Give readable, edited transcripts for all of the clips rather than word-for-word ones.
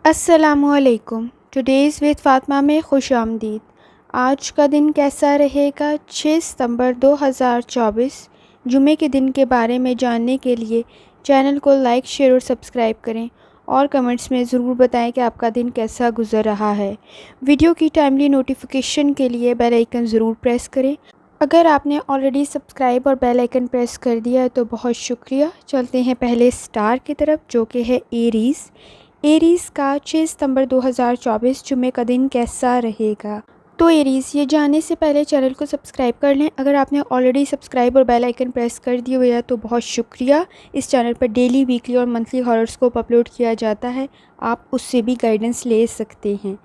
अस्सलामुअलैकुम। Today's with Fatima में खुश आमदीद। आज का दिन कैसा रहेगा? 6 सितंबर 2024 जुमे के दिन के बारे में जानने के लिए चैनल को लाइक, शेयर और सब्सक्राइब करें और कमेंट्स में ज़रूर बताएं कि आपका दिन कैसा गुज़र रहा है। वीडियो की टाइमली नोटिफिकेशन के लिए बेल आइकन ज़रूर प्रेस करें। अगर आपने ऑलरेडी सब्सक्राइब और बेल आइकन प्रेस कर दिया है तो बहुत शुक्रिया। चलते हैं पहले स्टार की तरफ, जो कि है एरीज़। एरीज़ का 6 सितंबर 2024 जुमे का दिन कैसा रहेगा? तो एरीज़, ये जानने से पहले चैनल को सब्सक्राइब कर लें। अगर आपने ऑलरेडी सब्सक्राइब और बेल आइकन प्रेस कर दिए हुए है तो बहुत शुक्रिया। इस चैनल पर डेली, वीकली और मंथली हॉरोस्कोप अपलोड किया जाता है, आप उससे भी गाइडेंस ले सकते हैं।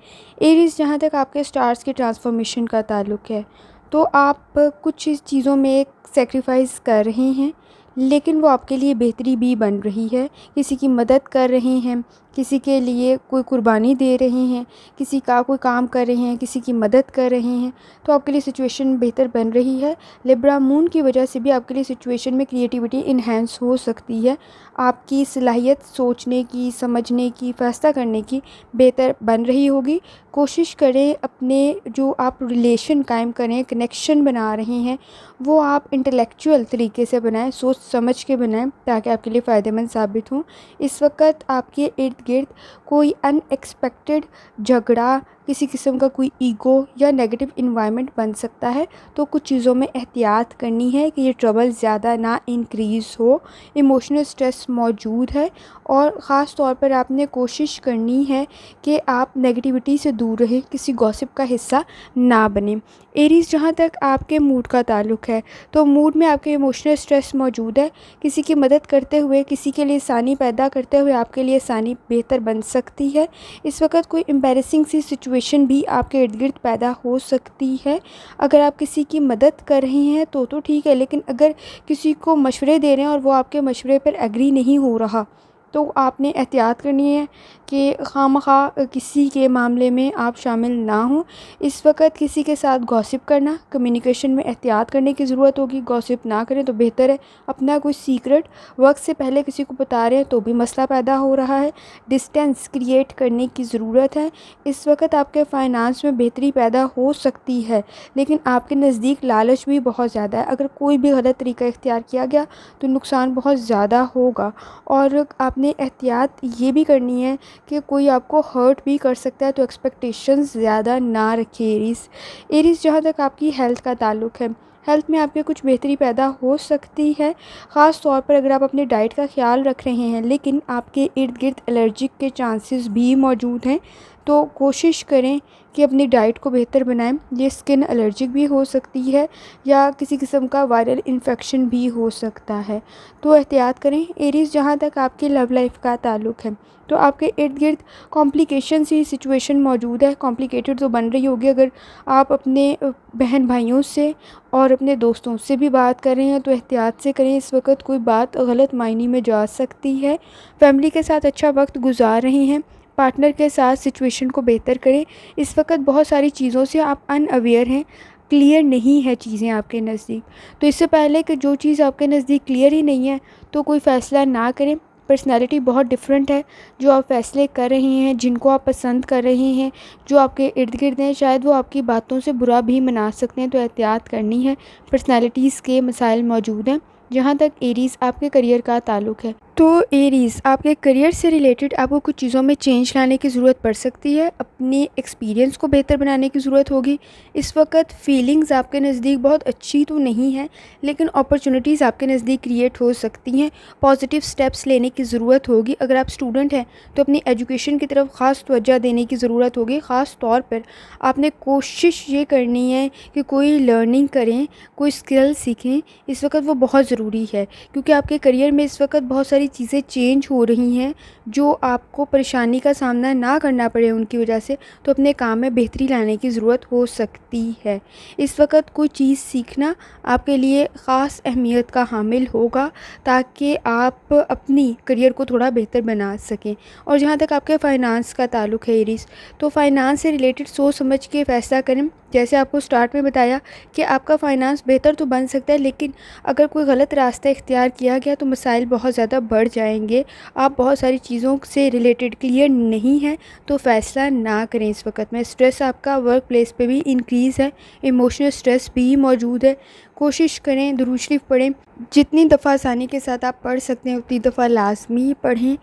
एरीज़, जहाँ तक आपके स्टार्स के ट्रांसफॉर्मेशन का ताल्लुक है तो आप कुछ चीज़ों में सेक्रीफाइस कर रहे हैं, लेकिन वो आपके लिए बेहतरी भी बन रही है। किसी की मदद कर रहे हैं, किसी के लिए कोई कुर्बानी दे रहे हैं, किसी का कोई काम कर रहे हैं, किसी की मदद कर रहे हैं, तो आपके लिए सिचुएशन बेहतर बन रही है। लिब्रा मून की वजह से भी आपके लिए सिचुएशन में क्रिएटिविटी इन्हेंस हो सकती है। आपकी सलाहियत सोचने की, समझने की, फ़ैसला करने की बेहतर बन रही होगी। कोशिश करें अपने जो आप रिलेशन कायम करें, कनेक्शन बना रहे हैं, वो आप इंटेलेक्चुअल तरीके से बनाएं, सोच समझ के बनाएं, ताकि आपके लिए फ़ायदेमंद साबित हों। इस वक्त आपके इर्द गिर्द कोई अनएक्सपेक्टेड झगड़ा, किसी किस्म का कोई ईगो या नेगेटिव इन्वायरमेंट बन सकता है, तो कुछ चीज़ों में एहतियात करनी है कि ये ट्रबल ज़्यादा ना इंक्रीज़ हो। इमोशनल स्ट्रेस मौजूद है और ख़ास तौर पर आपने कोशिश करनी है कि आप नेगेटिविटी से दूर रहें, किसी गॉसिप का हिस्सा ना बने। एरीज़, जहाँ तक आपके मूड का ताल्लुक है तो मूड में आपके इमोशनल स्ट्रेस मौजूद है। किसी की मदद करते हुए, किसी के लिए आसानी पैदा करते हुए आपके लिए आसानी बेहतर बन सकती है। इस वक्त कोई एम्बैरेसिंग सी सिचुएशन भी आपके इर्द गिर्द पैदा हो सकती है। अगर आप किसी की मदद कर रहे हैं तो ठीक है, लेकिन अगर किसी को मशवरे दे रहे हैं और वो आपके मशवरे पर एग्री नहीं हो रहा तो आपने एहतियात करनी है कि खामखा किसी के मामले में आप शामिल ना हों। इस वक्त किसी के साथ गॉसिप करना, कम्युनिकेशन में एहतियात करने की ज़रूरत होगी। गॉसिप ना करें तो बेहतर है। अपना कोई सीक्रेट वक्त से पहले किसी को बता रहे हैं तो भी मसला पैदा हो रहा है। डिस्टेंस क्रिएट करने की ज़रूरत है। इस वक्त आपके फ़ाइनेंस में बेहतरी पैदा हो सकती है, लेकिन आपके नज़दीक लालच भी बहुत ज़्यादा है। अगर कोई भी गलत तरीका इख्तियार किया गया तो नुकसान बहुत ज़्यादा होगा। और आपने एहतियात ये भी करनी है कि कोई आपको हर्ट भी कर सकता है, तो एक्सपेक्टेशंस ज़्यादा ना रखें एरीज़। जहाँ तक आपकी हेल्थ का ताल्लुक है, हेल्थ में आपके कुछ बेहतरी पैदा हो सकती है, ख़ास तौर पर अगर आप अपने डाइट का ख्याल रख रहे हैं, लेकिन आपके इर्द गिर्द एलर्जिक के चांसेस भी मौजूद हैं, तो कोशिश करें कि अपनी डाइट को बेहतर बनाएं। ये स्किन एलर्जिक भी हो सकती है या किसी किस्म का वायरल इन्फेक्शन भी हो सकता है, तो एहतियात करें एरीज़। जहाँ तक आपकी लव लाइफ का ताल्लुक है तो आपके इर्द गिर्द कॉम्प्लिकेशन सी सिचुएशन मौजूद है। कॉम्प्लिकेटेड तो बन रही होगी। अगर आप अपने बहन भाइयों से और अपने दोस्तों से भी बात कर रहे हैं तो एहतियात से करें। इस वक्त कोई बात गलत मायने में जा सकती है। फैमिली के साथ अच्छा वक्त गुजार रहे हैं, पार्टनर के साथ सिचुएशन को बेहतर करें। इस वक्त बहुत सारी चीज़ों से आप अनअवेयर हैं, क्लियर नहीं है चीज़ें आपके नज़दीक। तो इससे पहले कि जो चीज़ आपके नज़दीक क्लियर ही नहीं है तो कोई फ़ैसला ना करें। पर्सनैलिटी बहुत डिफरेंट है जो आप फ़ैसले कर रहे हैं, जिनको आप पसंद कर रहे हैं, जो आपके इर्द गिर्द हैं, शायद वो आपकी बातों से बुरा भी मना सकते हैं, तो एहतियात करनी है। पर्सनैलिटीज़ के मसाइल मौजूद हैं। जहाँ तक एरीज़ आपके करियर का ताल्लुक है तो एरीज़, आपके करियर से रिलेटेड आपको कुछ चीज़ों में चेंज लाने की ज़रूरत पड़ सकती है। अपनी एक्सपीरियंस को बेहतर बनाने की ज़रूरत होगी। इस वक्त फीलिंग्स आपके नज़दीक बहुत अच्छी तो नहीं है, लेकिन अपॉर्चुनिटीज़ आपके नज़दीक क्रिएट हो सकती हैं। पॉजिटिव स्टेप्स लेने की ज़रूरत होगी। अगर आप स्टूडेंट हैं तो अपनी एजुकेशन की तरफ ख़ास तवज्जो देने की ज़रूरत होगी। ख़ास तौर पर आपने कोशिश ये करनी है कि कोई लर्निंग करें, कोई स्किल सीखें। इस वक्त वो बहुत ज़रूरी है, क्योंकि आपके करियर में इस वक्त बहुत सारी चीज़ें चेंज हो रही हैं जो आपको परेशानी का सामना ना करना पड़े उनकी वजह से। तो अपने काम में बेहतरी लाने की ज़रूरत हो सकती है। इस वक्त कोई चीज़ सीखना आपके लिए ख़ास अहमियत का हामिल होगा, ताकि आप अपनी करियर को थोड़ा बेहतर बना सकें। और जहाँ तक आपके फ़ाइनेंस का ताल्लुक है एरीज़, तो फ़ाइनेंस से रिलेटेड सोच समझ के फ़ैसला करें। जैसे आपको स्टार्ट में बताया कि आपका फ़ाइनेंस बेहतर तो बन सकता है, लेकिन अगर कोई गलत रास्ता इख्तियार किया गया तो मसाइल बहुत ज़्यादा बढ़ जाएंगे। आप बहुत सारी चीज़ों से रिलेटेड क्लियर नहीं हैं तो फ़ैसला ना करें इस वक्त में। स्ट्रेस आपका वर्क प्लेस पे भी इंक्रीज़ है, इमोशनल स्ट्रेस भी मौजूद है। कोशिश करें दुरूद शरीफ पढ़ें, जितनी दफ़ा आसानी के साथ आप पढ़ सकते हैं उतनी दफ़ा लाजमी पढ़ें।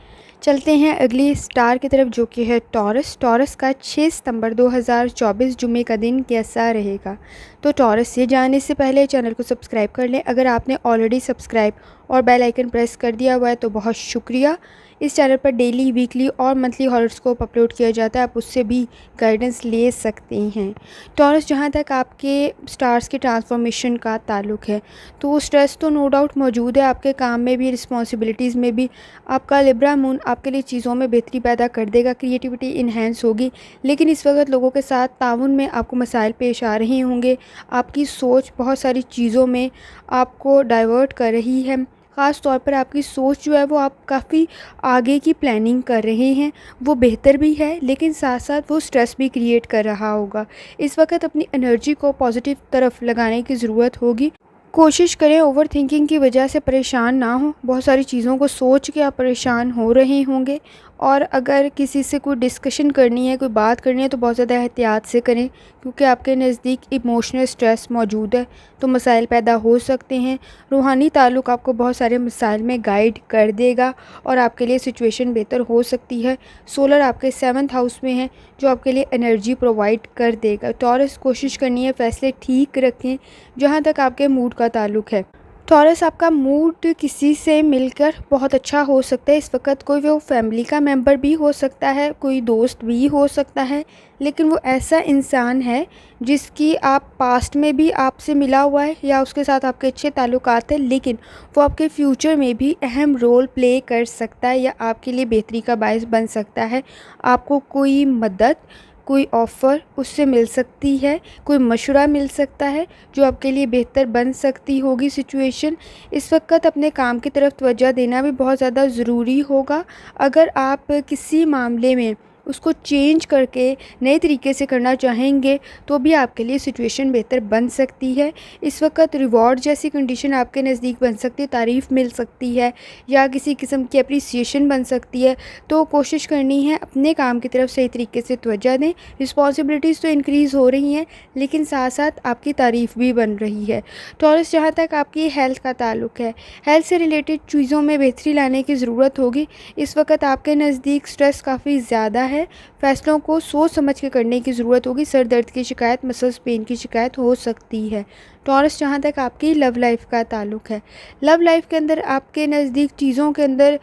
चलते हैं अगली स्टार की तरफ जो कि है टॉरस। टॉरस का 6 सितंबर 2024 जुमे का दिन कैसा रहेगा? तो टॉरस ये जानने से पहले चैनल को सब्सक्राइब कर लें। अगर आपने ऑलरेडी सब्सक्राइब और बेल आइकन प्रेस कर दिया हुआ है तो बहुत शुक्रिया। इस चैनल पर डेली, वीकली और मंथली हॉरोस्कोप अपलोड किया जाता है, आप उससे भी गाइडेंस ले सकते हैं। टॉरस, जहाँ तक आपके स्टार्स के ट्रांसफॉर्मेशन का ताल्लुक है तो स्ट्रेस तो नो डाउट मौजूद है आपके काम में भी, रिस्पॉन्सिबिलिटीज़ में भी। आपका लिब्रा मून आपके लिए चीज़ों में बेहतरी पैदा कर देगा, क्रिएटिविटी इन्हेंस होगी। लेकिन इस वक्त लोगों के साथ ताउन में आपको मसाइल पेश आ रहे होंगे। आपकी सोच बहुत सारी चीज़ों में आपको डाइवर्ट कर रही है। ख़ास तौर पर आपकी सोच जो है वो आप काफ़ी आगे की प्लानिंग कर रहे हैं, वो बेहतर भी है लेकिन साथ साथ वो स्ट्रेस भी क्रिएट कर रहा होगा। इस वक्त अपनी एनर्जी को पॉजिटिव तरफ लगाने की ज़रूरत होगी। कोशिश करें ओवर थिंकिंग की वजह से परेशान ना हो। बहुत सारी चीज़ों को सोच के आप परेशान हो रहे होंगे और अगर किसी से कोई डिस्कशन करनी है, कोई बात करनी है तो बहुत ज़्यादा एहतियात से करें, क्योंकि आपके नज़दीक इमोशनल स्ट्रेस मौजूद है तो मसाइल पैदा हो सकते हैं। रूहानी ताल्लुक़ आपको बहुत सारे मसाइल में गाइड कर देगा और आपके लिए सिचुएशन बेहतर हो सकती है। सोलर आपके 7th हाउस में है जो आपके लिए एनर्जी प्रोवाइड कर देगा। टॉरस, कोशिश करनी है फ़ैसले ठीक रखें जहाँ तक आपके मूड का ताल्लुक़ है। टॉरस, आपका मूड किसी से मिलकर बहुत अच्छा हो सकता है इस वक्त। कोई वो फैमिली का मेंबर भी हो सकता है, कोई दोस्त भी हो सकता है, लेकिन वो ऐसा इंसान है जिसकी आप पास्ट में भी आपसे मिला हुआ है या उसके साथ आपके अच्छे ताल्लुकात हैं, लेकिन वो आपके फ्यूचर में भी अहम रोल प्ले कर सकता है या आपके लिए बेहतरी का बायस बन सकता है। आपको कोई मदद, कोई ऑफ़र उससे मिल सकती है, कोई मशवरा मिल सकता है जो आपके लिए बेहतर बन सकती होगी सिचुएशन। इस वक्त अपने काम की तरफ तवज्जो देना भी बहुत ज़्यादा ज़रूरी होगा। अगर आप किसी मामले में उसको चेंज करके नए तरीके से करना चाहेंगे तो भी आपके लिए सिचुएशन बेहतर बन सकती है। इस वक्त रिवॉर्ड जैसी कंडीशन आपके नज़दीक बन सकती है, तारीफ़ मिल सकती है या किसी किस्म की अप्रिसिएशन बन सकती है। तो कोशिश करनी है अपने काम की तरफ सही तरीके से तवज्जो दें। रिस्पॉन्सिबिलिटीज़ तो इंक्रीज़ हो रही हैं लेकिन साथ साथ आपकी तारीफ़ भी बन रही है। टॉरस, जहाँ तक आपकी हेल्थ का ताल्लुक़ है, हेल्थ से रिलेटेड चीज़ों में बेहतरी लाने की ज़रूरत होगी। इस वक्त आपके नज़दीक स्ट्रेस काफ़ी ज़्यादा है, फैसलों को सोच समझ के करने की ज़रूरत होगी। सर दर्द की शिकायत, मसल्स पेन की शिकायत हो सकती है। टॉरस, जहाँ तक आपकी लव लाइफ का ताल्लुक़ है, लव लाइफ के अंदर आपके नज़दीक चीज़ों के अंदर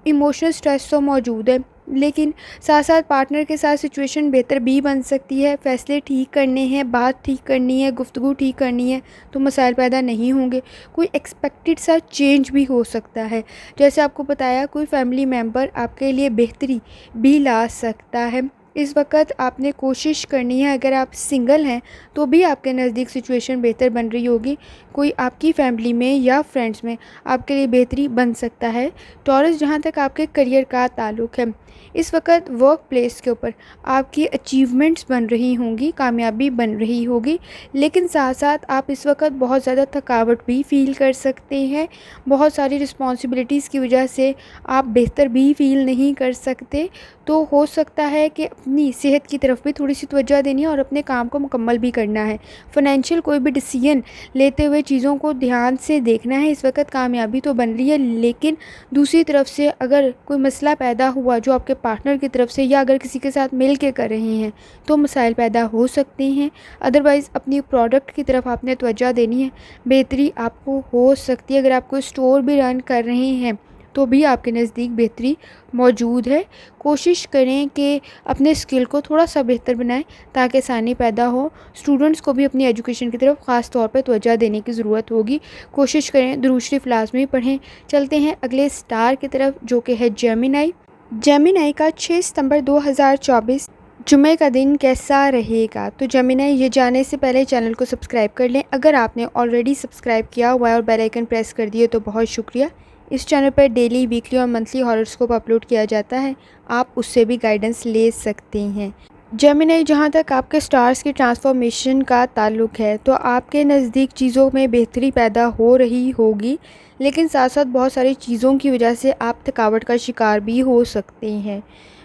इमोशनल स्ट्रेस तो मौजूद है, लेकिन साथ साथ पार्टनर के साथ सिचुएशन बेहतर भी बन सकती है। फ़ैसले ठीक करने हैं, बात ठीक करनी है, गुफ्तगू ठीक करनी है तो मसाइल पैदा नहीं होंगे। कोई एक्सपेक्टेड सा चेंज भी हो सकता है, जैसे आपको बताया कोई फैमिली मेम्बर आपके लिए बेहतरी भी ला सकता है। इस वक्त आपने कोशिश करनी है, अगर आप सिंगल हैं तो भी आपके नज़दीक सिचुएशन बेहतर बन रही होगी। कोई आपकी फैमिली में या फ्रेंड्स में आपके लिए बेहतरी बन सकता है। टॉरस, जहाँ तक आपके करियर का ताल्लुक़ है, इस वक्त वर्क प्लेस के ऊपर आपकी अचीवमेंट्स बन रही होंगी, कामयाबी बन रही होगी, लेकिन साथ साथ आप इस वक्त बहुत ज़्यादा थकावट भी फ़ील कर सकते हैं। बहुत सारी रिस्पॉन्सिबिलिटीज़ की वजह से आप बेहतर भी फ़ील नहीं कर सकते। तो हो सकता है कि अपनी सेहत की तरफ भी थोड़ी सी तवज्जो देनी है और अपने काम को मुकम्मल भी करना है। फ़ाइनेंशियल कोई भी डिसीजन लेते हुए चीज़ों को ध्यान से देखना है। इस वक्त कामयाबी तो बन रही है, लेकिन दूसरी तरफ से अगर कोई मसला पैदा हुआ जो आपके पार्टनर की तरफ से या अगर किसी के साथ मिल के कर रहे हैं तो मसाइल पैदा हो सकते हैं। अदरवाइज़ अपनी प्रोडक्ट की तरफ आपने तवज्जो देनी है, बेहतरी आपको हो सकती है। अगर आप कोई स्टोर भी रन कर रहे हैं तो भी आपके नज़दीक बेहतरी मौजूद है। कोशिश करें कि अपने स्किल को थोड़ा सा बेहतर बनाएं ताकि आसानी पैदा हो। स्टूडेंट्स को भी अपनी एजुकेशन की तरफ ख़ास तौर पर तवज्जो देने की ज़रूरत होगी। कोशिश करें दुरूद शरीफ लाज़मी पढ़ें। चलते हैं अगले स्टार की तरफ जो कि है जेमिनी। जेमिनी का 6 सितंबर 2024 जुमे का दिन कैसा रहेगा? तो जेमिनी, ये जानने से पहले चैनल को सब्सक्राइब कर लें। अगर आपने ऑलरेडी सब्सक्राइब किया हुआ है और बेल आइकन प्रेस कर दिए तो बहुत शुक्रिया। इस चैनल पर डेली, वीकली और मंथली हॉरोस्कोप अपलोड किया जाता है, आप उससे भी गाइडेंस ले सकते हैं। जेमिनी, जहाँ तक आपके स्टार्स की ट्रांसफॉर्मेशन का ताल्लुक़ है, तो आपके नज़दीक चीज़ों में बेहतरी पैदा हो रही होगी, लेकिन साथ-साथ बहुत सारी चीज़ों की वजह से आप थकावट का शिकार भी हो सकते हैं।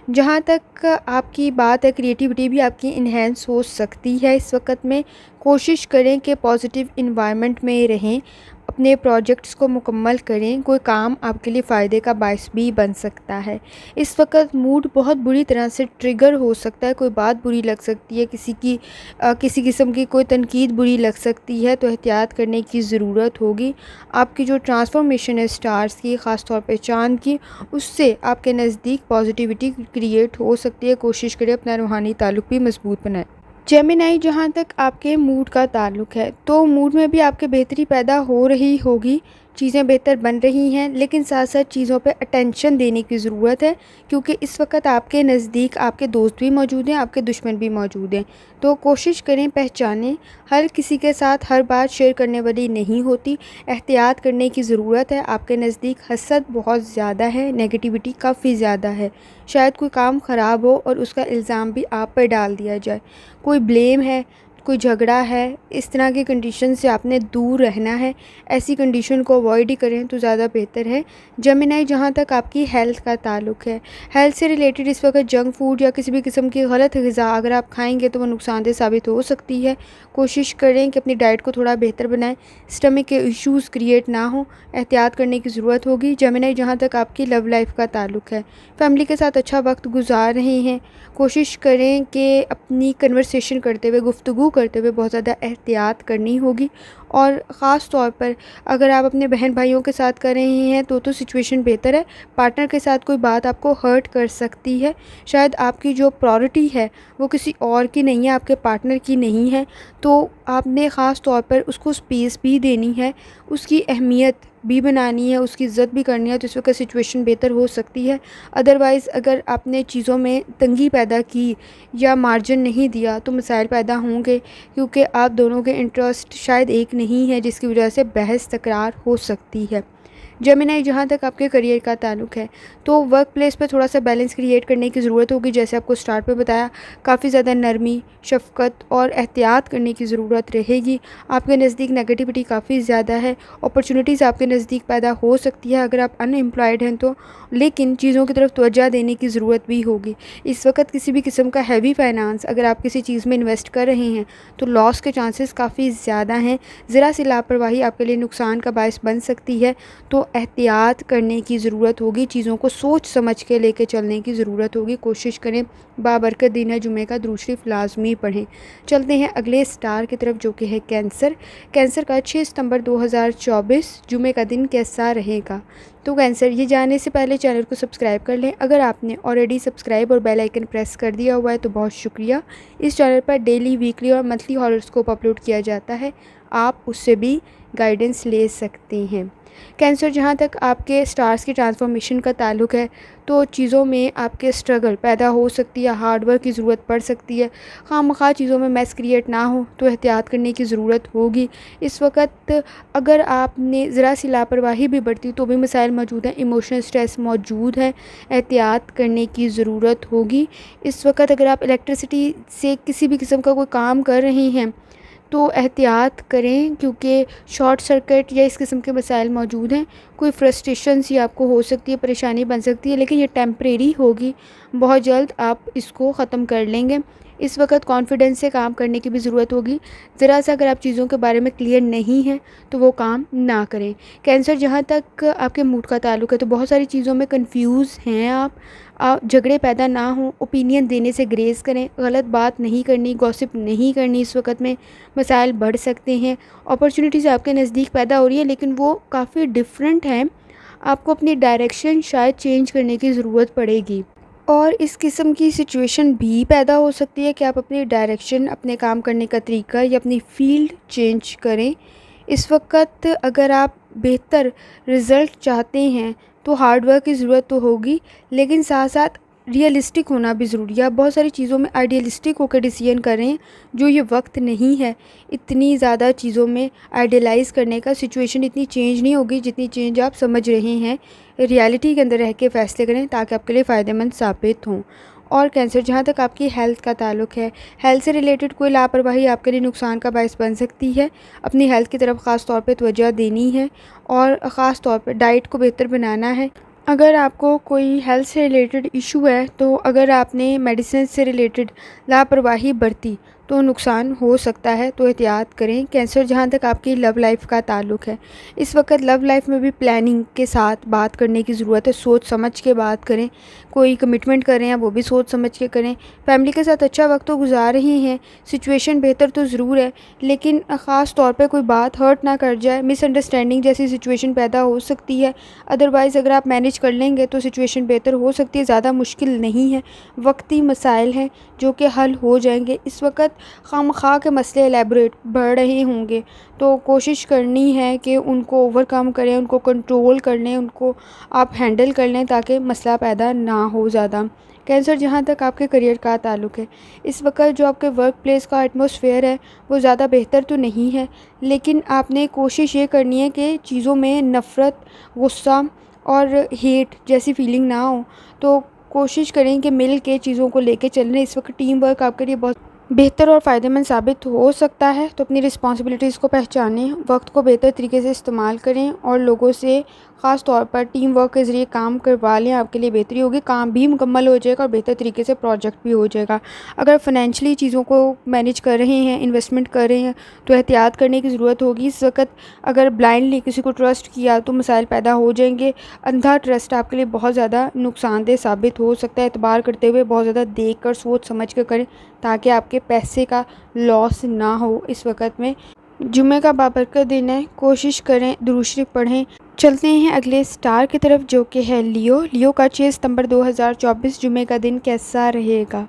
जहाँ तक आपकी बात है, क्रिएटिविटी भी आपकी इन्हेंस हो सकती है इस वक़्त में। कोशिश करें कि पॉजिटिव एनवायरनमेंट में रहें, अपने प्रोजेक्ट्स को मुकम्मल करें, कोई काम आपके लिए फ़ायदे का बायस भी बन सकता है। इस वक़्त मूड बहुत बुरी तरह से ट्रिगर हो सकता है, कोई बात बुरी लग सकती है, किसी किस्म की कोई तनकीद बुरी लग सकती है, तो एहतियात करने की ज़रूरत होगी। आपकी जो ट्रांसफ़ॉर्मेशन है स्टार्स की, ख़ास तौर पे चाँद की, उससे आपके नज़दीक पॉजिटिविटी क्रिएट हो सकती है। कोशिश करें अपना रूहानी ताल्लुक़ भी मज़बूत बनाएँ। जेमिनी, जहाँ तक आपके मूड का ताल्लुक़ है, तो मूड में भी आपके बेहतरी पैदा हो रही होगी, चीज़ें बेहतर बन रही हैं, लेकिन साथ-साथ चीज़ों पे अटेंशन देने की ज़रूरत है, क्योंकि इस वक़्त आपके नज़दीक आपके दोस्त भी मौजूद हैं, आपके दुश्मन भी मौजूद हैं। तो कोशिश करें पहचानें, हर किसी के साथ हर बात शेयर करने वाली नहीं होती, एहतियात करने की ज़रूरत है। आपके नज़दीक हसद बहुत ज़्यादा है, नेगेटिविटी काफ़ी ज़्यादा है। शायद कोई काम ख़राब हो और उसका इल्ज़ाम भी आप पर डाल दिया जाए। कोई ब्लेम है, कोई झगड़ा है, इस तरह की कंडीशन से आपने दूर रहना है। ऐसी कंडीशन को अवॉइड ही करें तो ज़्यादा बेहतर है। जेमिनी, जहाँ तक आपकी हेल्थ का ताल्लुक़ है, हेल्थ से रिलेटेड इस वक्त जंक फूड या किसी भी किस्म की गलत ग़िज़ा अगर आप खाएंगे तो वो नुकसानदेह साबित हो सकती है। कोशिश करें कि अपनी डाइट को थोड़ा बेहतर बनाएं, स्टमक के इश्यूज़ क्रिएट ना हो, एहतियात करने की ज़रूरत होगी। जेमिनी, जहाँ तक आपकी लव लाइफ का ताल्लुक़ है, फैमिली के साथ अच्छा वक्त गुजार रहे हैं, कोशिश करें कि अपनी कन्वर्सेशन करते हुए, गुफ्तगू करते हुए बहुत ज़्यादा एहतियात करनी होगी। और ख़ास तौर पर अगर आप अपने बहन भाइयों के साथ कर रहे हैं तो सिचुएशन बेहतर है। पार्टनर के साथ कोई बात आपको हर्ट कर सकती है। शायद आपकी जो प्रायोरिटी है वो किसी और की नहीं है, आपके पार्टनर की नहीं है, तो आपने ख़ास तौर पर उसको स्पेस भी देनी है, उसकी अहमियत भी बनानी है, उसकी इज़्ज़त भी करनी है, तो इस वक्त सिचुएशन बेहतर हो सकती है। अदरवाइज़ अगर आपने चीज़ों में तंगी पैदा की या मार्जिन नहीं दिया तो मसाइल पैदा होंगे, क्योंकि आप दोनों के इंटरेस्ट शायद एक नहीं है, जिसकी वजह से बहस तकरार हो सकती है। जेमिनी, जहाँ तक आपके करियर का ताल्लुक़ है, तो वर्क प्लेस पे थोड़ा-सा बैलेंस क्रिएट करने की ज़रूरत होगी। जैसे आपको स्टार्ट पे बताया, काफ़ी ज़्यादा नरमी, शफ़क़त और एहतियात करने की ज़रूरत रहेगी। आपके नज़दीक नेगेटिविटी काफ़ी ज़्यादा है, अपॉर्चुनिटीज़ आपके नज़दीक पैदा हो सकती है अगर आप अनएम्प्लॉयड हैं तो, लेकिन चीज़ों की तरफ तवज्जो देने की ज़रूरत भी होगी। इस वक़्त किसी भी किस्म का हैवी फाइनेंस अगर आप किसी चीज़ में इन्वेस्ट कर रहे हैं, तो लॉस के चांसेस काफ़ी ज़्यादा हैं। ज़रा सी लापरवाही आपके लिए नुकसान का बायस बन सकती है, तो एहतियात करने की ज़रूरत होगी, चीज़ों को सोच समझ के लेके चलने की ज़रूरत होगी। कोशिश करें बाबरकत दिन है जुमे का दुरूद शरीफ लाज़मी पढ़ें। चलते हैं अगले स्टार की तरफ, जो कि है कैंसर। कैंसर का 6 सितंबर 2024 जुमे का दिन कैसा रहेगा? तो कैंसर, ये जानने से पहले चैनल को सब्सक्राइब कर लें। अगर आपने ऑलरेडी सब्सक्राइब और बेल आइकन प्रेस कर दिया हुआ है तो बहुत शुक्रिया। इस चैनल पर डेली, वीकली और मंथली हॉरोस्कोप अपलोड किया जाता है, आप उससे भी गाइडेंस ले सकते हैं। कैंसर, जहाँ तक आपके स्टार्स की ट्रांसफॉर्मेशन का ताल्लुक़ है, तो चीज़ों में आपके स्ट्रगल पैदा हो सकती है, हार्ड वर्क की ज़रूरत पड़ सकती है। खामख़ा चीज़ों में मैस क्रिएट ना हो तो एहतियात करने की ज़रूरत होगी। इस वक्त अगर आपने ज़रा सी लापरवाही भी बरती तो भी मसाइल मौजूद हैं, इमोशनल स्ट्रेस मौजूद है, एहतियात करने की ज़रूरत होगी। इस वक्त अगर आप इलेक्ट्रिसिटी से किसी भी किस्म का कोई काम कर रहे हैं तो एहतियात करें, क्योंकि शॉर्ट सर्किट या इस किस्म के मसाइल मौजूद हैं। कोई फ्रस्ट्रेशन सी आपको हो सकती है, परेशानी बन सकती है, लेकिन ये टेम्परेरी होगी, बहुत जल्द आप इसको ख़त्म कर लेंगे। इस वक्त कॉन्फिडेंस से काम करने की भी ज़रूरत होगी। ज़रा सा अगर आप चीज़ों के बारे में क्लियर नहीं हैं तो वो काम ना करें। कैंसर, जहाँ तक आपके मूड का ताल्लुक़ है, तो बहुत सारी चीज़ों में कंफ्यूज हैं आप। झगड़े पैदा ना हों, ओपिनियन देने से ग्रेज़ करें, गलत बात नहीं करनी, गॉसिप नहीं करनी। इस वक्त में मसाइल बढ़ सकते हैं, अपॉर्चुनिटीज़ आपके नज़दीक पैदा हो रही है, लेकिन वो काफ़ी डिफरेंट हैं। आपको अपनी डायरेक्शन शायद चेंज करने की ज़रूरत पड़ेगी, और इस किस्म की सिचुएशन भी पैदा हो सकती है कि आप अपनी डायरेक्शन, अपने काम करने का तरीका या अपनी फ़ील्ड चेंज करें। इस वक्त अगर आप बेहतर रिज़ल्ट चाहते हैं तो हार्ड वर्क की ज़रूरत तो होगी, लेकिन साथ साथ रियलिस्टिक होना भी ज़रूरी है। आप बहुत सारी चीज़ों में आइडियलिस्टिक होकर डिसीजन कर रहे हैं, जो ये वक्त नहीं है। इतनी ज़्यादा चीज़ों में आइडियलाइज़ करने का, सिचुएशन इतनी चेंज नहीं होगी जितनी चेंज आप समझ रहे हैं। रियलिटी के अंदर रह के फ़ैसले करें ताकि आपके लिए फ़ायदेमंद साबित हों। और कैंसर, जहाँ तक आपकी हेल्थ का ताल्लुक़ है, हेल्थ से रिलेटेड कोई लापरवाही आपके लिए नुकसान का बायस बन सकती है। अपनी हेल्थ की तरफ ख़ास तौर पे तवज्जो देनी है और ख़ास तौर पे डाइट को बेहतर बनाना है। अगर आपको कोई हेल्थ से रिलेटेड इशू है, तो अगर आपने मेडिसिन से रिलेटेड लापरवाही बरती तो नुकसान हो सकता है, तो एहतियात करें। कैंसर, जहाँ तक आपकी लव लाइफ का ताल्लुक़ है, इस वक्त लव लाइफ में भी प्लानिंग के साथ बात करने की ज़रूरत है। सोच समझ के बात करें, कोई कमिटमेंट कर रहे हैं वो भी सोच समझ के करें। फैमिली के साथ अच्छा वक्त तो गुजार रहे हैं, सिचुएशन बेहतर तो ज़रूर है, लेकिन ख़ास तौर पे कोई बात हर्ट ना कर जाए, मिसअंडरस्टैंडिंग जैसी सिचुएशन पैदा हो सकती है। अदरवाइज़ अगर आप मैनेज कर लेंगे तो सिचुएशन बेहतर हो सकती है, ज़्यादा मुश्किल नहीं है, वक्ती मसाइल हैं जो कि हल हो जाएंगे। इस वक्त खामखा के मसले एलेबरेट बढ़ रहे होंगे, तो कोशिश करनी है कि उनको ओवरकम करें, उनको कंट्रोल कर लें, उनको आप हैंडल कर लें ताकि मसला पैदा ना हो ज़्यादा। कैंसर, जहाँ तक आपके करियर का ताल्लुक़ है, इस वक्त जो आपके वर्क प्लेस का एटमॉस्फेयर है वो ज़्यादा बेहतर तो नहीं है, लेकिन आपने कोशिश ये करनी है कि चीज़ों में नफ़रत, गुस्सा और हेट जैसी फीलिंग ना हो। तो कोशिश करें कि मिल के चीज़ों को लेके चलें। इस वक्त टीम वर्क आपके लिए बहुत बेहतर और फ़ायदेमंद साबित हो सकता है। तो अपनी रिस्पॉन्सिबिलिटीज़ को पहचानें, वक्त को बेहतर तरीके से इस्तेमाल करें और लोगों से ख़ास तौर पर टीम वर्क के ज़रिए काम करवा लें। आपके लिए बेहतरी होगी, काम भी मुकम्मल हो जाएगा और बेहतर तरीके से प्रोजेक्ट भी हो जाएगा। अगर फाइनेंशियली चीज़ों को मैनेज कर रहे हैं, इन्वेस्टमेंट कर रहे हैं, तो एहतियात करने की ज़रूरत होगी। इस वक्त अगर ब्लाइंडली किसी को ट्रस्ट किया तो मसाइल पैदा हो जाएंगे। अंधा ट्रस्ट आपके लिए बहुत ज़्यादा नुकसानदेह साबित हो सकता है। एतबार करते हुए बहुत ज़्यादा देख कर सोच समझ कर करें ताकि आपके पैसे का लॉस ना हो। इस वक्त में जुमे का बाबरकत दिन है, कोशिश करें दुरूद शरीफ पढ़ें। चलते हैं अगले स्टार की तरफ जो कि है लियो। लियो का 6 सितंबर 2024 जुमे का दिन कैसा रहेगा?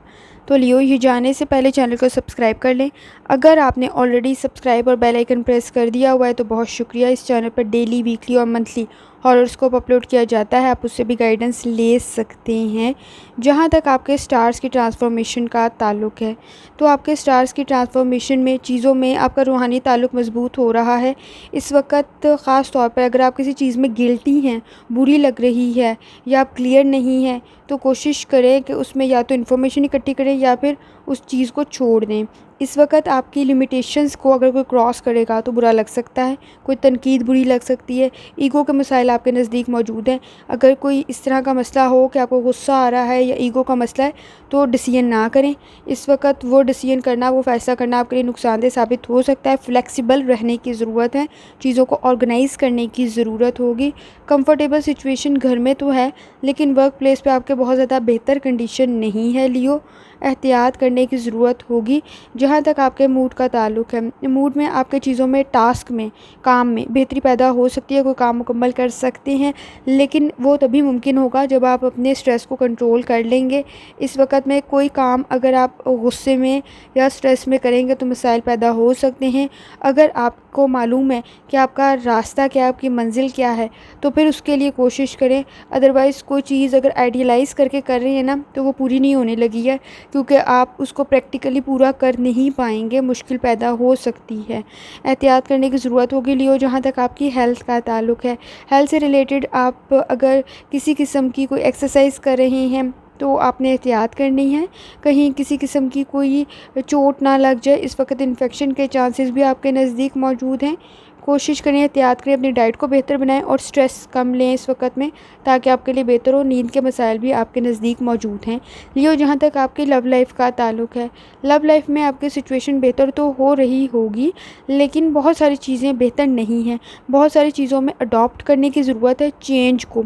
तो लियो, ये जाने से पहले चैनल को सब्सक्राइब कर लें। अगर आपने ऑलरेडी सब्सक्राइब और बेल आइकन प्रेस कर दिया हुआ है तो बहुत शुक्रिया। इस चैनल पर डेली, वीकली और मंथली हॉरोस्कोप अपलोड किया जाता है, आप उससे भी गाइडेंस ले सकते हैं। जहाँ तक आपके स्टार्स की ट्रांसफॉर्मेशन का ताल्लुक़ है, तो आपके स्टार्स की ट्रांसफॉर्मेशन में चीज़ों में आपका रूहानी ताल्लुक़ मजबूत हो रहा है। इस वक्त ख़ास तौर पर अगर आप किसी चीज़ में गिल्टी हैं, बुरी लग रही है या आप क्लियर नहीं हैं, तो कोशिश करें कि उसमें या तो इन्फॉर्मेशन इकट्ठी करें या फिर उस चीज़ को छोड़ दें। इस वक्त आपकी लिमिटेशंस को अगर कोई क्रॉस करेगा तो बुरा लग सकता है, कोई तनकीद बुरी लग सकती है। ईगो के मसाइल आपके नज़दीक मौजूद हैं। अगर कोई इस तरह का मसला हो कि आपको गुस्सा आ रहा है या ईगो का मसला है, तो डिसीजन ना करें। इस वक्त वो डिसीजन करना, वो फ़ैसला करना आपके लिए नुकसानदेह साबित हो सकता है। फ्लेक्सिबल रहने की ज़रूरत है, चीज़ों को ऑर्गेनाइज़ करने की ज़रूरत होगी। कंफर्टेबल सिचुएशन घर में तो है, लेकिन वर्क प्लेस पे आपके बहुत ज़्यादा बेहतर कंडीशन नहीं है लियो, एहतियात करने की ज़रूरत होगी। जहाँ तक आपके मूड का ताल्लुक़ है, मूड में आपके चीज़ों में, टास्क में, काम में बेहतरी पैदा हो सकती है। कोई काम मुकम्मल कर सकते हैं, लेकिन वो तभी मुमकिन होगा जब आप अपने स्ट्रेस को कंट्रोल कर लेंगे। इस वक्त में कोई काम अगर आप गुस्से में या स्ट्रेस में करेंगे तो मसाइल पैदा हो सकते हैं। अगर आपको मालूम है कि आपका रास्ता क्या है, आपकी मंजिल क्या है, तो फिर उसके लिए कोशिश करें। अदरवाइज़ कोई चीज़ अगर आइडियलाइज़ करके कर रहे हैं ना, तो वो पूरी नहीं होने लगी है, क्योंकि आप उसको प्रैक्टिकली पूरा कर नहीं पाएंगे, मुश्किल पैदा हो सकती है। एहतियात करने की ज़रूरत होगी लियो। जहाँ तक आपकी हेल्थ का ताल्लुक़ है, हेल्थ से रिलेटेड आप अगर किसी किस्म की कोई एक्सरसाइज कर रहे हैं तो आपने एहतियात करनी है, कहीं किसी किस्म की कोई चोट ना लग जाए। इस वक्त इन्फेक्शन के चांसेस भी आपके नज़दीक मौजूद हैं। कोशिश करें, एहतियात करें, अपनी डाइट को बेहतर बनाएं और स्ट्रेस कम लें इस वक्त में, ताकि आपके लिए बेहतर हो। नींद के मसाइल भी आपके नज़दीक मौजूद हैं लियो। जहाँ तक आपकी लव लाइफ का ताल्लुक़ है, लव लाइफ में आपकी सिचुएशन बेहतर तो हो रही होगी, लेकिन बहुत सारी चीज़ें बेहतर नहीं हैं। बहुत सारी चीज़ों में अडॉप्ट करने की ज़रूरत है, चेंज को।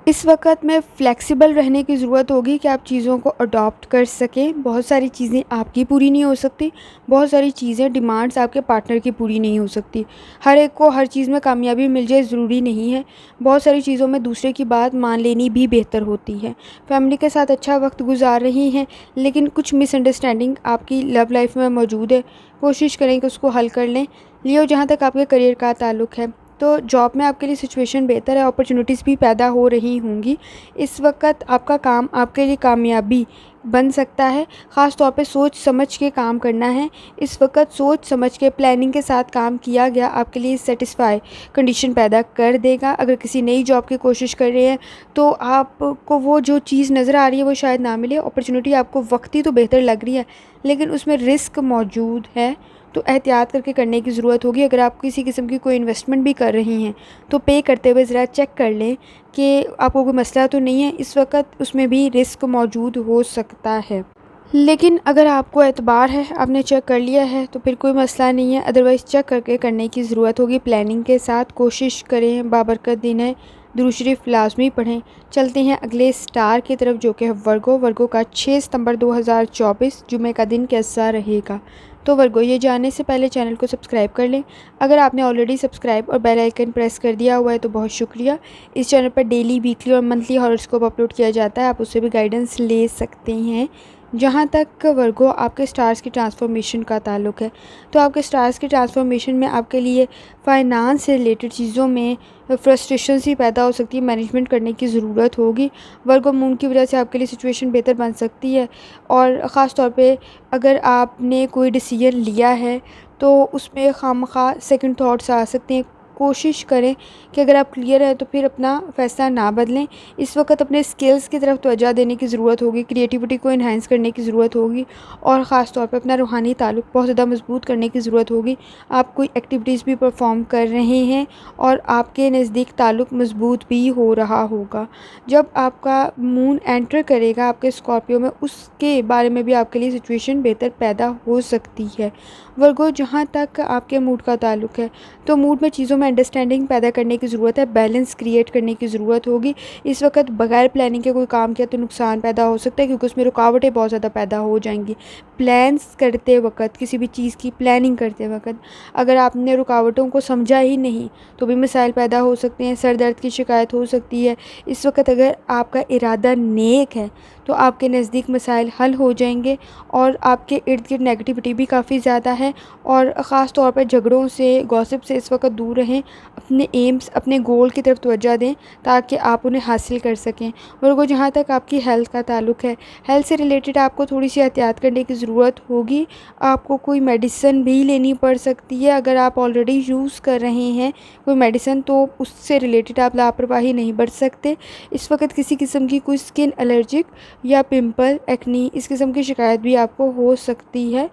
इस वक्त में फ़्लेक्सिबल रहने की ज़रूरत होगी कि आप चीज़ों को अडॉप्ट कर सकें। बहुत सारी चीज़ें आपकी पूरी नहीं हो सकती, बहुत सारी चीज़ें, डिमांड्स आपके पार्टनर की पूरी नहीं हो सकती। हर एक को हर चीज़ में कामयाबी मिल जाए ज़रूरी नहीं है। बहुत सारी चीज़ों में दूसरे की बात मान लेनी भी बेहतर होती है। फैमिली के साथ अच्छा वक्त गुजार रही हैं, लेकिन कुछ मिसअंडरस्टैंडिंग आपकी लव लाइफ में मौजूद है, कोशिश करें कि उसको हल कर लें लियो। जहाँ तक आपके करियर का ताल्लुक़ है, तो जॉब में आपके लिए सिचुएशन बेहतर है, अपॉर्चुनिटीज़ भी पैदा हो रही होंगी। इस वक्त आपका काम आपके लिए कामयाबी बन सकता है। ख़ास तौर पे सोच समझ के काम करना है। इस वक्त सोच समझ के प्लानिंग के साथ काम किया गया आपके लिए सेटिस्फाई कंडीशन पैदा कर देगा। अगर किसी नई जॉब की कोशिश कर रहे हैं तो आपको वो जो चीज़ नज़र आ रही है वो शायद ना मिले। अपॉर्चुनिटी आपको वक्ती तो बेहतर लग रही है लेकिन उसमें रिस्क मौजूद है, तो एहतियात करके करने की ज़रूरत होगी। अगर आप किसी किस्म की कोई इन्वेस्टमेंट भी कर रही हैं तो पे करते हुए ज़रा चेक कर लें कि आपको कोई मसला तो नहीं है। इस वक्त उसमें भी रिस्क मौजूद हो सकता है, लेकिन अगर आपको एतबार है, आपने चेक कर लिया है तो फिर कोई मसला नहीं है। अदरवाइज़ चेक करके करने की ज़रूरत होगी। प्लानिंग के साथ कोशिश करें। बाबरकत दिन है, दुरूद शरीफ लाजमी पढ़ें। चलते हैं अगले स्टार की तरफ जो कि है वर्गो। वर्गो का 6 सितंबर 2024 जुमे का दिन कैसा रहेगा। तो वर्गो, ये जानने से पहले चैनल को सब्सक्राइब कर लें। अगर आपने ऑलरेडी सब्सक्राइब और बेल आइकन प्रेस कर दिया हुआ है तो बहुत शुक्रिया। इस चैनल पर डेली, वीकली और मंथली हॉरोस्कोप अपलोड किया जाता है, आप उससे भी गाइडेंस ले सकते हैं। जहाँ तक वर्गो आपके स्टार्स की ट्रांसफॉर्मेशन का ताल्लुक है तो आपके स्टार्स की ट्रांसफॉर्मेशन में आपके लिए फ़ाइनांस से रिलेटेड चीज़ों में फ्रस्ट्रेशन सी पैदा हो सकती है, मैनेजमेंट करने की ज़रूरत होगी। वर्गो मून की वजह से आपके लिए सिचुएशन बेहतर बन सकती है और ख़ास तौर पे अगर आपने कोई डिसीजन लिया है तो उसमें खामखा सेकंड थॉट्स आ सकते हैं। कोशिश करें कि अगर आप क्लियर है तो फिर अपना फ़ैसला ना बदलें। इस वक्त अपने स्किल्स की तरफ तवज्जो देने की ज़रूरत होगी, क्रिएटिविटी को इन्हांस करने की ज़रूरत होगी और ख़ास तौर पे अपना रूहानी ताल्लुक़ बहुत ज़्यादा मजबूत करने की ज़रूरत होगी। आप कोई एक्टिविटीज़ भी परफॉर्म कर रहे हैं और आपके नज़दीक ताल्लुक़ मजबूत भी हो रहा होगा। जब आपका मून एंटर करेगा आपके स्कॉर्पियो में, उसके बारे में भी आपके लिए सिचुएशन बेहतर पैदा हो सकती है। वर्गो, जहाँ तक आपके मूड का ताल्लुक़ है तो मूड में चीज़ों में अंडरस्टैंडिंग पैदा करने की ज़रूरत है, बैलेंस क्रिएट करने की ज़रूरत होगी। इस वक्त बगैर प्लानिंग के कोई काम किया तो नुकसान पैदा हो सकता है क्योंकि उसमें रुकावटें बहुत ज़्यादा पैदा हो जाएंगी। प्लान्स करते वक्त, किसी भी चीज़ की प्लानिंग करते वक्त अगर आपने रुकावटों को समझा ही नहीं तो भी मसाइल पैदा हो सकते हैं, सर दर्द की शिकायत हो सकती है। इस वक्त अगर आपका इरादा नेक है तो आपके नज़दीक मसाइल हल हो जाएंगे और आपके इर्द गिर्द नेगेटिविटी भी काफ़ी ज़्यादा है और ख़ास तौर पर झगड़ों से, गॉसिप से इस वक्त दूर रहें। अपने एम्स, अपने गोल की तरफ तवज्जो दें ताकि आप उन्हें हासिल कर सकें। वर्गो, जहाँ तक आपकी हेल्थ का ताल्लुक़ है, हेल्थ से रिलेटेड आपको थोड़ी सी एहतियात करने की ज़रूरत होगी। आपको कोई मेडिसिन भी लेनी पड़ सकती है। अगर आप ऑलरेडी यूज़ कर रहे हैं कोई मेडिसिन तो उससे रिलेटेड आप लापरवाही नहीं बरत सकते। इस वक्त किसी किस्म की कोई स्किन एलर्जिक या पिंपल, एक्नी, इस किस्म की शिकायत भी आपको हो सकती है,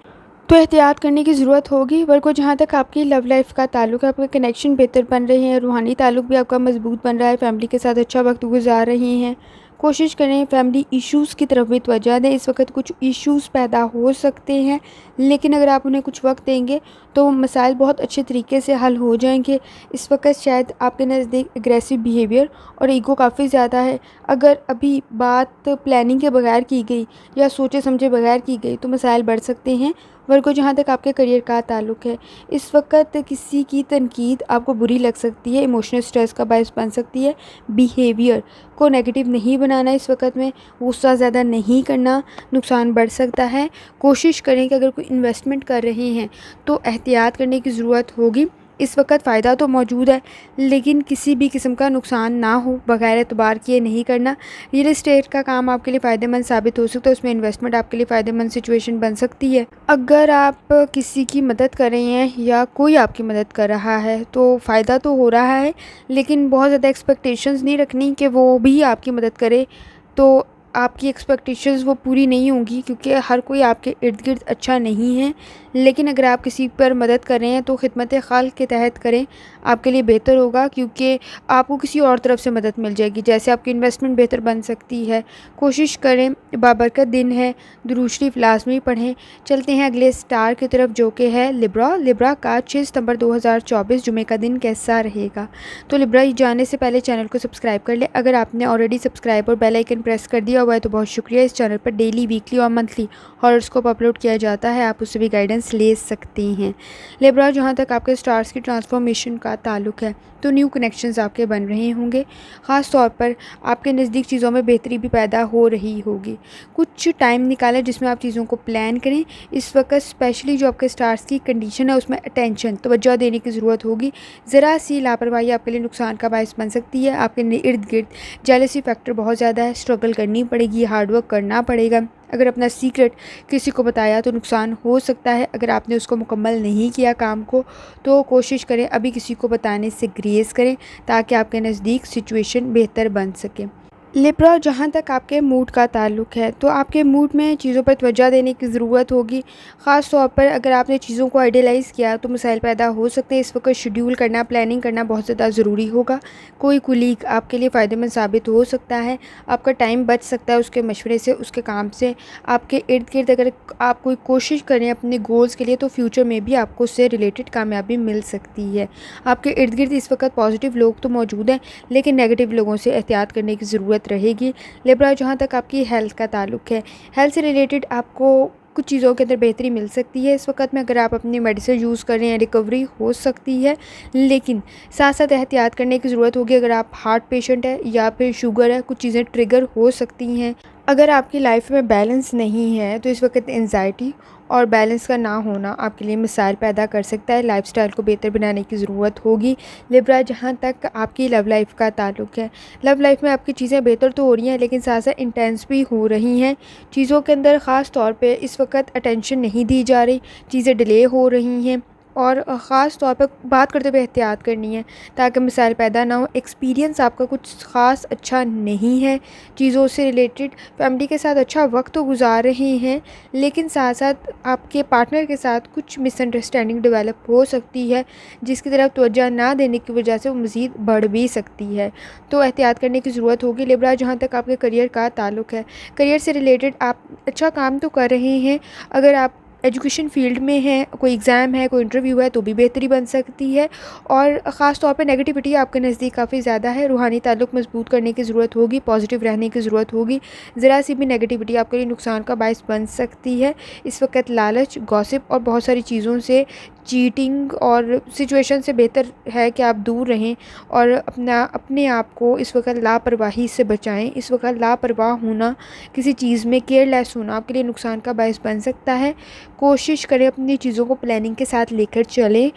तो एहतियात करने की ज़रूरत होगी। वर्गो, जहाँ तक आपकी लव लाइफ का ताल्लुक़ है, आपके कनेक्शन बेहतर बन रहे हैं, रूहानी ताल्लुक़ भी आपका मजबूत बन रहा है, फैमिली के साथ अच्छा वक्त गुजार रहे हैं। कोशिश करें फैमिली इश्यूज़ की तरफ भी तवज्जो दें। इस वक्त कुछ इश्यूज़ पैदा हो सकते हैं लेकिन अगर आप उन्हें कुछ वक्त देंगे तो मसाइल बहुत अच्छे तरीके से हल हो जाएंगे। इस वक्त शायद आपके नज़दीक एग्रेसिव बिहेवियर और ईगो काफ़ी ज़्यादा है। अगर अभी बात प्लानिंग के बगैर की गई या सोचे समझे बगैर की गई तो मसाइल बढ़ सकते हैं। वर्गो, जहाँ तक आपके करियर का ताल्लुक़ है, इस वक्त किसी की तनकीद आपको बुरी लग सकती है, इमोशनल स्ट्रेस का बायस बन सकती है। बिहेवियर को नेगेटिव नहीं बनाना, इस वक्त में गुस्सा ज़्यादा नहीं करना, नुकसान बढ़ सकता है। कोशिश करें कि अगर कोई इन्वेस्टमेंट कर रहे हैं तो एहतियात करने की ज़रूरत होगी। इस वक्त फ़ायदा तो मौजूद है लेकिन किसी भी किस्म का नुकसान ना हो, बगैर एतबार किए नहीं करना। रियल एस्टेट का काम आपके लिए फ़ायदेमंद साबित हो सकता है, उसमें इन्वेस्टमेंट आपके लिए फ़ायदेमंद सिचुएशन बन सकती है। अगर आप किसी की मदद कर रहे हैं या कोई आपकी मदद कर रहा है तो फ़ायदा तो हो रहा है लेकिन बहुत ज़्यादा एक्सपेक्टेशंस नहीं रखनी कि वो भी आपकी मदद करे, तो आपकी एक्सपेक्टेशंस वो पूरी नहीं होंगी क्योंकि हर कोई आपके इर्द गिर्द अच्छा नहीं है। लेकिन अगर आप किसी पर मदद कर रहे हैं तो खिदमत खल्क़ के तहत करें, आपके लिए बेहतर होगा क्योंकि आपको किसी और तरफ से मदद मिल जाएगी, जैसे आपकी इन्वेस्टमेंट बेहतर बन सकती है। कोशिश करें, बाबरकत दिन है, दुरूद शरीफ लाज़मी पढ़ें। चलते हैं अगले स्टार की तरफ जो कि है लिब्रा। लिब्रा का 6 सितंबर 2024 जुमे का दिन कैसा रहेगा। तो लिब्रा, जाने से पहले चैनल को सब्सक्राइब कर लें। अगर आपने ऑलरेडी सब्सक्राइब और बेल आइकन प्रेस कर दिया हुआ है तो बहुत शुक्रिया। इस चैनल पर डेली, वीकली और मंथली हॉरोस्कोप अपलोड किया जाता है, आप उससे भी गाइडेंस ले सकते हैं। लिब्रा, जहाँ तक आपके स्टार्स की ट्रांसफॉर्मेशन का ताल्लुक़ है तो न्यू कनेक्शंस आपके बन रहे होंगे। ख़ास तौर पर आपके नज़दीक चीज़ों में बेहतरी भी पैदा हो रही होगी। कुछ टाइम निकालें जिसमें आप चीज़ों को प्लान करें। इस वक्त स्पेशली जो आपके स्टार्स की कंडीशन है उसमें अटेंशन, तवज्जो देने की ज़रूरत होगी। ज़रा सी लापरवाही आपके लिए नुकसान का बायस बन सकती है। आपके इर्द गिर्द जेलसी फैक्टर बहुत ज़्यादा है, स्ट्रगल करनी पड़ेगी, हार्ड वर्क करना पड़ेगा। अगर अपना सीक्रेट किसी को बताया तो नुकसान हो सकता है। अगर आपने उसको मुकम्मल नहीं किया काम को, तो कोशिश करें अभी किसी को बताने से ग्रेज़ करें, ताकि आपके नज़दीक सिचुएशन बेहतर बन सके। लिब्रा, जहाँ तक आपके मूड का ताल्लुक़ है, तो आपके मूड में चीज़ों पर तवज्जो देने की ज़रूरत होगी। ख़ास तौर पर अगर आपने चीज़ों को आइडियलाइज़ किया तो मसाइल पैदा हो सकते हैं। इस वक्त शेड्यूल करना, प्लानिंग करना बहुत ज़्यादा ज़रूरी होगा। कोई कुलीग आपके लिए फ़ायदेमंद साबित हो सकता है, आपका टाइम बच सकता है उसके मशवरे से, उसके काम से। आपके इर्द गिर्द अगर आप कोई कोशिश करें अपने गोल्स के लिए, तो फ्यूचर में भी आपको उससे रिलेटेड कामयाबी मिल सकती है। आपके इर्द गिर्द इस वक्त पॉजिटिव लोग तो मौजूद हैं, लेकिन नेगेटिव लोगों से एहतियात करने की ज़रूरत रहेगी। लिब्रा, जहाँ तक आपकी हेल्थ का ताल्लुक़ है, हेल्थ से रिलेटेड आपको कुछ चीज़ों के अंदर बेहतरी मिल सकती है। इस वक्त में अगर आप अपनी मेडिसिन यूज़ कर रहे हैं, रिकवरी हो सकती है, लेकिन साथ साथ एहतियात करने की ज़रूरत होगी। अगर आप हार्ट पेशेंट है या फिर शुगर है, कुछ चीज़ें ट्रिगर हो सकती हैं। अगर आपकी लाइफ में बैलेंस नहीं है, तो इस वक्त एंजाइटी और बैलेंस का ना होना आपके लिए मसाइल पैदा कर सकता है। लाइफ़स्टाइल को बेहतर बनाने की ज़रूरत होगी। लिब्रा, जहाँ तक आपकी लव लाइफ का ताल्लुक़ है, लव लाइफ में आपकी चीज़ें बेहतर तो हो रही हैं, लेकिन साथ साथ इंटेंस भी हो रही हैं। चीज़ों के अंदर ख़ास तौर पे इस वक्त अटेंशन नहीं दी जा रही, चीज़ें डिले हो रही हैं, और ख़ास तौर पर बात करते हुए एहतियात करनी है, ताकि मिसाइल पैदा ना हो। एक्सपीरियंस आपका कुछ ख़ास अच्छा नहीं है। चीज़ों से रिलेटेड फैमिली के साथ अच्छा वक्त तो गुजार रहे हैं, लेकिन साथ साथ आपके पार्टनर के साथ कुछ मिसअंडरस्टैंडिंग डेवलप हो सकती है, जिसकी तरफ तवज्जो ना देने की वजह से वो मज़ीद बढ़ भी सकती है। तो एहतियात करने की ज़रूरत होगी। लिब्रा, जहाँ तक आपके करियर का ताल्लुक़ है, करियर से रिलेटेड आप अच्छा काम तो कर रहे हैं। अगर आप एजुकेशन फ़ील्ड में हैं, कोई एग्ज़ाम है, कोई इंटरव्यू है, तो भी बेहतरी बन सकती है। और ख़ास तौर पे नेगेटिविटी आपके नज़दीक काफ़ी ज़्यादा है। रूहानी ताल्लुक़ मज़बूत करने की ज़रूरत होगी, पॉजिटिव रहने की ज़रूरत होगी। ज़रा सी भी नेगेटिविटी आपके लिए नुकसान का बायस बन सकती है। इस वक्त लालच, गॉसिप और बहुत सारी चीज़ों से, चीटिंग और सिचुएशन से बेहतर है कि आप दूर रहें और अपने आप को इस वक्त लापरवाही से बचाएं। इस वक्त लापरवाह होना, किसी चीज़ में केयरलेस होना आपके लिए नुकसान का बायस बन सकता है। कोशिश करें अपनी चीज़ों को प्लानिंग के साथ लेकर चलें।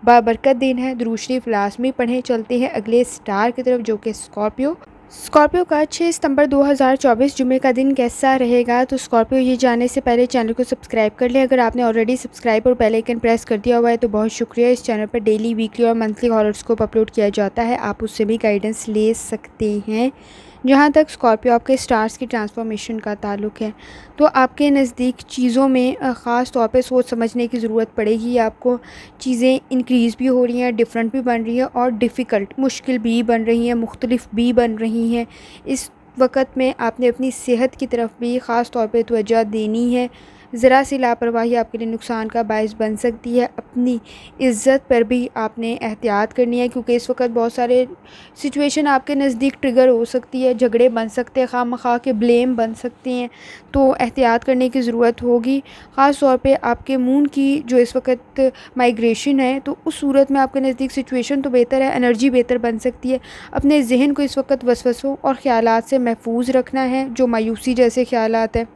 बाबरकत दिन है, दुरूद शरीफ लाज़मी पढ़ें। चलते हैं अगले स्टार की तरफ, जो कि स्कॉर्पियो का 6 सितंबर 2024 जुमे का दिन कैसा रहेगा। तो स्कॉर्पियो, ये जानने से पहले चैनल को सब्सक्राइब कर लें। अगर आपने ऑलरेडी सब्सक्राइब और बेल आइकन प्रेस कर दिया हुआ है तो बहुत शुक्रिया। इस चैनल पर डेली, वीकली और मंथली हॉरोस्कोप अपलोड किया जाता है, आप उससे भी गाइडेंस ले सकते हैं। जहाँ तक स्कॉर्पियो आपके स्टार्स की ट्रांसफॉर्मेशन का ताल्लुक़ है, तो आपके नज़दीक चीज़ों में ख़ास तौर पे सोच समझने की ज़रूरत पड़ेगी। आपको चीज़ें इंक्रीज़ भी हो रही हैं, डिफरेंट भी बन रही हैं और डिफ़िकल्ट, मुश्किल भी बन रही हैं, मुख्तलिफ भी बन रही हैं। इस वक़्त में आपने अपनी सेहत की तरफ भी ख़ास तौर पे तवज्जो देनी है। ज़रा सी लापरवाही आपके लिए नुकसान का बायस बन सकती है। अपनी इज़्ज़त पर भी आपने एहतियात करनी है, क्योंकि इस वक्त बहुत सारे सिचुएशन आपके नज़दीक ट्रिगर हो सकती है, झगड़े बन सकते हैं, खामखा के ब्लेम बन सकते हैं, तो एहतियात करने की ज़रूरत होगी। ख़ास तौर पे आपके मून की जो इस वक्त माइग्रेशन है, तो उस सूरत में आपके नज़दीक सिचुएशन तो बेहतर है, एनर्जी बेहतर बन सकती है। अपने जहन को इस वक्त वसवसों और ख़यालात से महफूज रखना है, जो मायूसी जैसे ख़यालात हैं,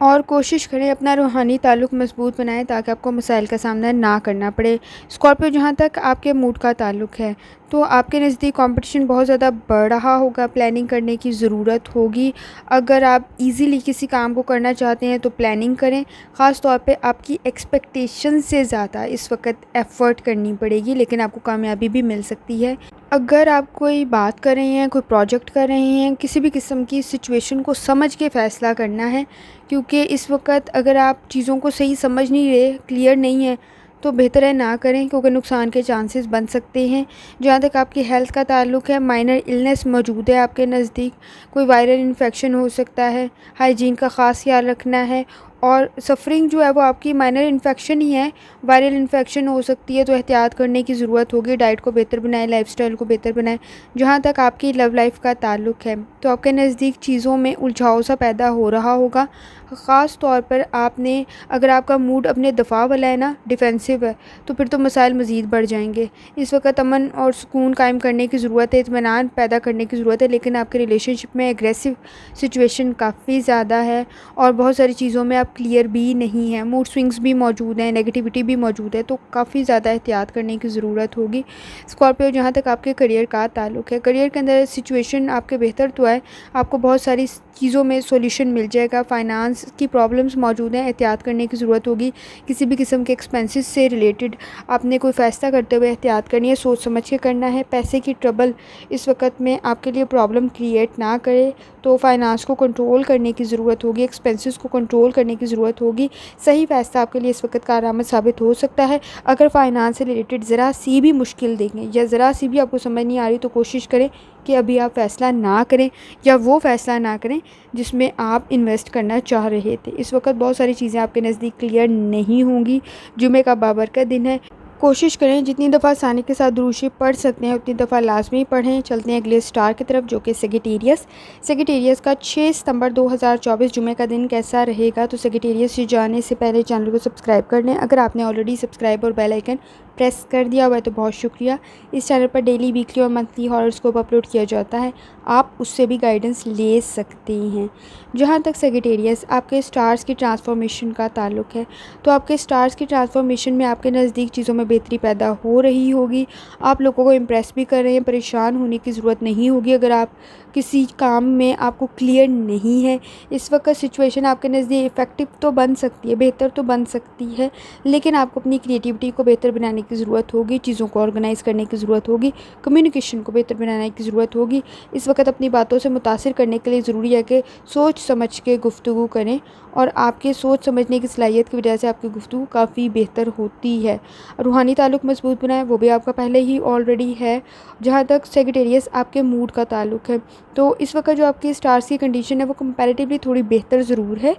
और कोशिश करें अपना रूहानी ताल्लुक़ मज़बूत बनाएं, ताकि आपको मसाइल का सामना ना करना पड़े। स्कॉर्पियो, जहाँ तक आपके मूड का ताल्लुक़ है, तो आपके नज़दीक कंपटीशन बहुत ज़्यादा बढ़ रहा होगा, प्लानिंग करने की ज़रूरत होगी। अगर आप इजीली किसी काम को करना चाहते हैं तो प्लानिंग करें। ख़ास तौर पे आपकी एक्सपेक्टेशन से ज़्यादा इस वक्त एफ़र्ट करनी पड़ेगी, लेकिन आपको कामयाबी भी मिल सकती है। अगर आप कोई बात कर रहे हैं, कोई प्रोजेक्ट कर रहे हैं, किसी भी किस्म की सिचुएशन को समझ के फ़ैसला करना है, क्योंकि इस वक्त अगर आप चीज़ों को सही समझ नहीं रहे, क्लियर नहीं है, तो बेहतर है ना करें, क्योंकि नुकसान के चांसेस बन सकते हैं। जहाँ तक आपकी हेल्थ का ताल्लुक़ है, माइनर इलनेस मौजूद है आपके नज़दीक, कोई वायरल इन्फेक्शन हो सकता है, हाइजीन का ख़ास ख्याल रखना है। और सफरिंग जो है वो आपकी माइनर इन्फेक्शन ही है, वायरल इन्फेक्शन हो सकती है, तो एहतियात करने की ज़रूरत होगी। डाइट को बेहतर बनाएं, लाइफस्टाइल को बेहतर बनाएं। जहाँ तक आपकी लव लाइफ का ताल्लुक़ है, तो आपके नज़दीक चीज़ों में उलझाव सा पैदा हो रहा होगा। ख़ास तौर पर आपने, अगर आपका मूड अपने दफ़ा वाला है ना, डिफेंसिव है, तो फिर तो मसाइल मज़ीद बढ़ जाएंगे। इस वक्त अमन और सुकून कायम करने की ज़रूरत है, इत्मीनान पैदा करने की ज़रूरत है, लेकिन आपके रिलेशनशिप में एग्रेसिव सिचुएशन काफ़ी ज़्यादा है और बहुत सारी चीज़ों में आप आप क्लियर भी नहीं हैं, मूड स्विंग्स भी मौजूद हैं, नेगेटिविटी भी मौजूद है, तो काफ़ी ज़्यादा एहतियात करने की ज़रूरत होगी। स्कॉर्पियो, जहाँ तक आपके करियर का ताल्लुक़ है, करियर के अंदर सिचुएशन आपके बेहतर तो है, आपको बहुत सारी चीज़ों में सॉल्यूशन मिल जाएगा। फाइनेंस की प्रॉब्लम्स मौजूद हैं, एहतियात करने की ज़रूरत होगी। किसी भी किस्म के एक्सपेंसेस से रिलेटेड आपने कोई फ़ैसला करते हुए एहतियात करनी है, सोच समझ के करना है। पैसे की ट्रबल इस वक्त में आपके लिए प्रॉब्लम क्रिएट ना करे, तो फाइनेंस को कंट्रोल करने की ज़रूरत होगी, एक्सपेंसेस को कंट्रोल करने की ज़रूरत होगी। सही फ़ैसला आपके लिए इस वक्त कारआमद साबित हो सकता है। अगर फाइनेंस से रिलेटेड ज़रा सी भी मुश्किल देखें या ज़रा सी भी आपको समझ नहीं आ रही, तो कोशिश करें कि अभी आप फ़ैसला ना करें या वो फ़ैसला ना करें जिसमें आप इन्वेस्ट करना चाह रहे थे। इस वक्त बहुत सारी चीज़ें आपके नज़दीक क्लियर नहीं होंगी। जुमे का बाबरकत दिन है। कोशिश करें जितनी दफ़ा आसानी के साथ दुरूद शरीफ पढ़ सकते हैं उतनी दफ़ा लाजमी पढ़ें। चलते हैं अगले स्टार की तरफ, जो कि सेगिटेरियस का 6 सितंबर 2024 जुमे का दिन कैसा रहेगा। तो सेगिटेरियस से जाने से पहले चैनल को सब्सक्राइब कर लें। अगर आपने ऑलरेडी सब्सक्राइब और बेल आइकन प्रेस कर दिया हुआ है तो बहुत शुक्रिया। इस चैनल पर डेली, वीकली और मंथली हॉरोस्कोप अपलोड किया जाता है, आप उससे भी गाइडेंस ले सकते हैं। जहाँ तक सेगिटेरियस आपके स्टार्स की ट्रांसफॉर्मेशन का ताल्लुक़ है, तो आपके स्टार्स की ट्रांसफॉर्मेशन में आपके नज़दीक चीज़ों में बेहतरी पैदा हो रही होगी। आप लोगों को इम्प्रेस भी कर रहे हैं, परेशान होने की ज़रूरत नहीं होगी। अगर आप किसी काम में आपको क्लियर नहीं है, इस वक्त सिचुएशन आपके नज़दीक इफ़ेक्टिव तो बन सकती है, बेहतर तो बन सकती है, लेकिन आपको अपनी क्रिएटिविटी को बेहतर बनाने की ज़रूरत होगी, चीज़ों को ऑर्गेनाइज़ करने की ज़रूरत होगी, कम्युनिकेशन को बेहतर बनाने की ज़रूरत होगी। इस वक्त अपनी बातों से मुतासिर करने के लिए ज़रूरी है कि सोच समझ के गुफ्तगू करें, और आपके सोच समझने की सलाहियत की वजह से आपकी गुफ्तगू काफ़ी बेहतर होती है। रूहानी ताल्लुक़ मजबूत बनाएं, वो भी आपका पहले ही ऑलरेडी है। जहाँ तक सेगिटेरियस आपके मूड का ताल्लुक़ है, तो इस वक्त जो आपकी स्टार्स की कंडीशन है वो कंपैरेटिवली थोड़ी बेहतर ज़रूर है।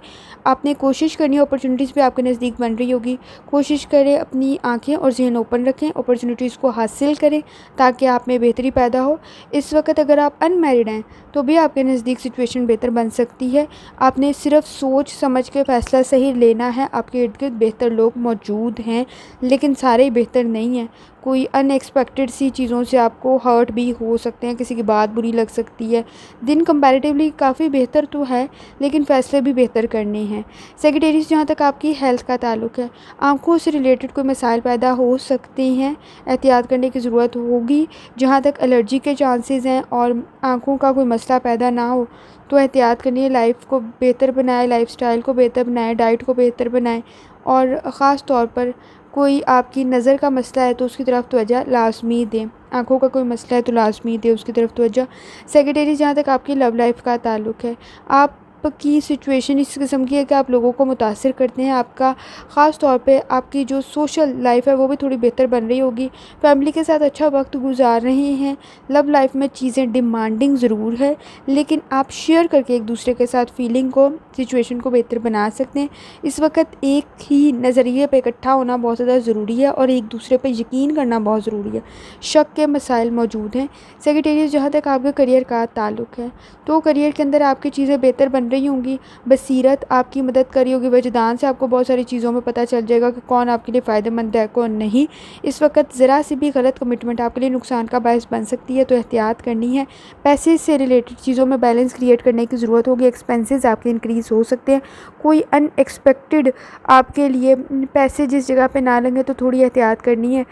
आपने कोशिश करनी है, अपॉर्चुनिटीज़ भी आपके नज़दीक बन रही होगी। कोशिश करें अपनी आँखें और ज़हन ओपन रखें, अपॉर्चुनिटीज़ को हासिल करें ताकि आप में बेहतरी पैदा हो। इस वक्त अगर आप अनमैरिड हैं तो भी आपके नज़दीक सिचुएशन बेहतर बन सकती है। आपने सिर्फ सोच समझ के फ़ैसला सही लेना है। आपके इर्द गिर्द बेहतर लोग मौजूद हैं, लेकिन सारे बेहतर नहीं हैं। कोई अनएक्सपेक्टेड सी चीज़ों से आपको हर्ट भी हो सकते हैं, किसी की बात बुरी लग सकती है। दिन कंपैरेटिवली काफ़ी बेहतर तो है, लेकिन फ़ैसले भी बेहतर करने हैं। सेगिटेरियस, जहाँ तक आपकी हेल्थ का ताल्लुक़ है, आँखों से रिलेटेड कोई मसाइल पैदा हो सकते हैं, एहतियात करने की ज़रूरत होगी। जहाँ तक एलर्जी के चांसेस हैं और आँखों का कोई मसला पैदा ना हो तो एहतियात करनी है। लाइफ को बेहतर बनाएं, लाइफस्टाइल को बेहतर बनाएं, डाइट को बेहतर बनाएं, और ख़ास तौर पर कोई आपकी नज़र का मसला है तो उसकी तरफ तवज्जो लाजमी दें। आँखों का कोई मसला है तो लाजमी दें उसकी तरफ तवज्जो। सेक्रेटरी, जहाँ तक आपकी लव लाइफ का ताल्लुक़ है, आपकी सिचुएशन इस किस्म की है कि आप लोगों को मुतासिर करते हैं। आपका ख़ास तौर पे आपकी जो सोशल लाइफ है वो भी थोड़ी बेहतर बन रही होगी। फैमिली के साथ अच्छा वक्त गुजार रहे हैं। लव लाइफ में चीज़ें डिमांडिंग ज़रूर है, लेकिन आप शेयर करके एक दूसरे के साथ फीलिंग को, सिचुएशन को बेहतर बना सकते हैं। इस वक्त एक ही नज़रिए पे इकट्ठा होना बहुत ज़्यादा ज़रूरी है और एक दूसरे पे यकीन करना बहुत ज़रूरी है। शक के मसाइल मौजूद हैं। सेक्रेटेरियस, जहाँ तक आपके करियर का ताल्लुक़ है, तो करियर के अंदर आपकी चीज़ें बेहतर बन रही होंगी। बसीरत आपकी मदद कर रही होगी। वजदान से आपको बहुत सारी चीज़ों में पता चल जाएगा कि कौन आपके लिए फ़ायदेमंद है, कौन नहीं। इस वक्त ज़रा सी भी गलत कमिटमेंट आपके लिए नुकसान का बायस बन सकती है, तो एहतियात करनी है। पैसे से रिलेटेड चीज़ों में बैलेंस क्रिएट करने की ज़रूरत होगी। एक्सपेंसेस आपके इंक्रीज़ हो सकते हैं। कोई अनएक्सपेक्टेड आपके लिए पैसे जिस जगह पे ना लगे तो थोड़ी एहतियात करनी है।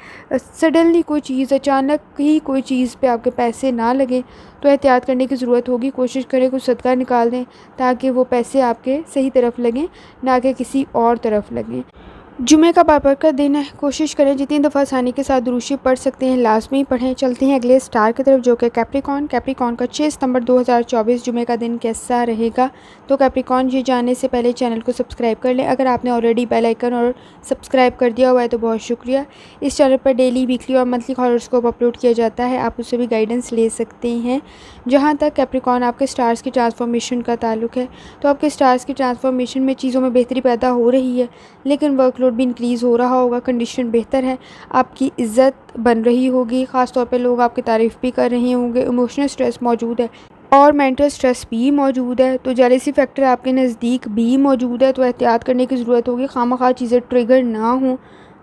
सडनली कोई चीज़, अचानक ही कोई चीज़ पे आपके पैसे ना लगें तो एहतियात करने की ज़रूरत होगी। कोशिश करें कुछ सदका निकाल दें ताकि वो पैसे आपके सही तरफ लगें, ना कि किसी और तरफ लगें। जुमे का बाबरकत दिन है। कोशिश करें जितनी दफ़ा आसानी के साथ दुरूद शरीफ पढ़ सकते हैं लाजमी पढ़ें। चलते हैं अगले स्टार की तरफ, जो कि कैप्रिकॉन का 6 सितंबर 2024 जुमे का दिन कैसा रहेगा। तो कैप्रिकॉन, ये जानने से पहले चैनल को सब्सक्राइब कर लें। अगर आपने ऑलरेडी बेल आइकन और सब्सक्राइब कर दिया हुआ है तो बहुत शुक्रिया। इस चैनल पर डेली, वीकली और मंथली हॉरोस्कोप अपलोड किया जाता है, आप उससे भी गाइडेंस ले सकते हैं। जहाँ तक कैप्रिकॉन आपके स्टार्स की ट्रांसफॉर्मेशन का ताल्लुक़ है, तो आपके स्टार्स की ट्रांसफॉर्मेशन में चीज़ों में बेहतरी पैदा हो रही है, लेकिन वर्कलोड भी इंक्रीज़ हो रहा होगा। कंडीशन बेहतर है, आपकी इज़्ज़त बन रही होगी। ख़ास तौर पे लोग आपकी तारीफ़ भी कर रहे होंगे। इमोशनल स्ट्रेस मौजूद है और मेंटल स्ट्रेस भी मौजूद है। तो जेलसी फैक्टर आपके नज़दीक भी मौजूद है, तो एहतियात करने की ज़रूरत होगी। खामखा चीज़ें ट्रिगर ना हों,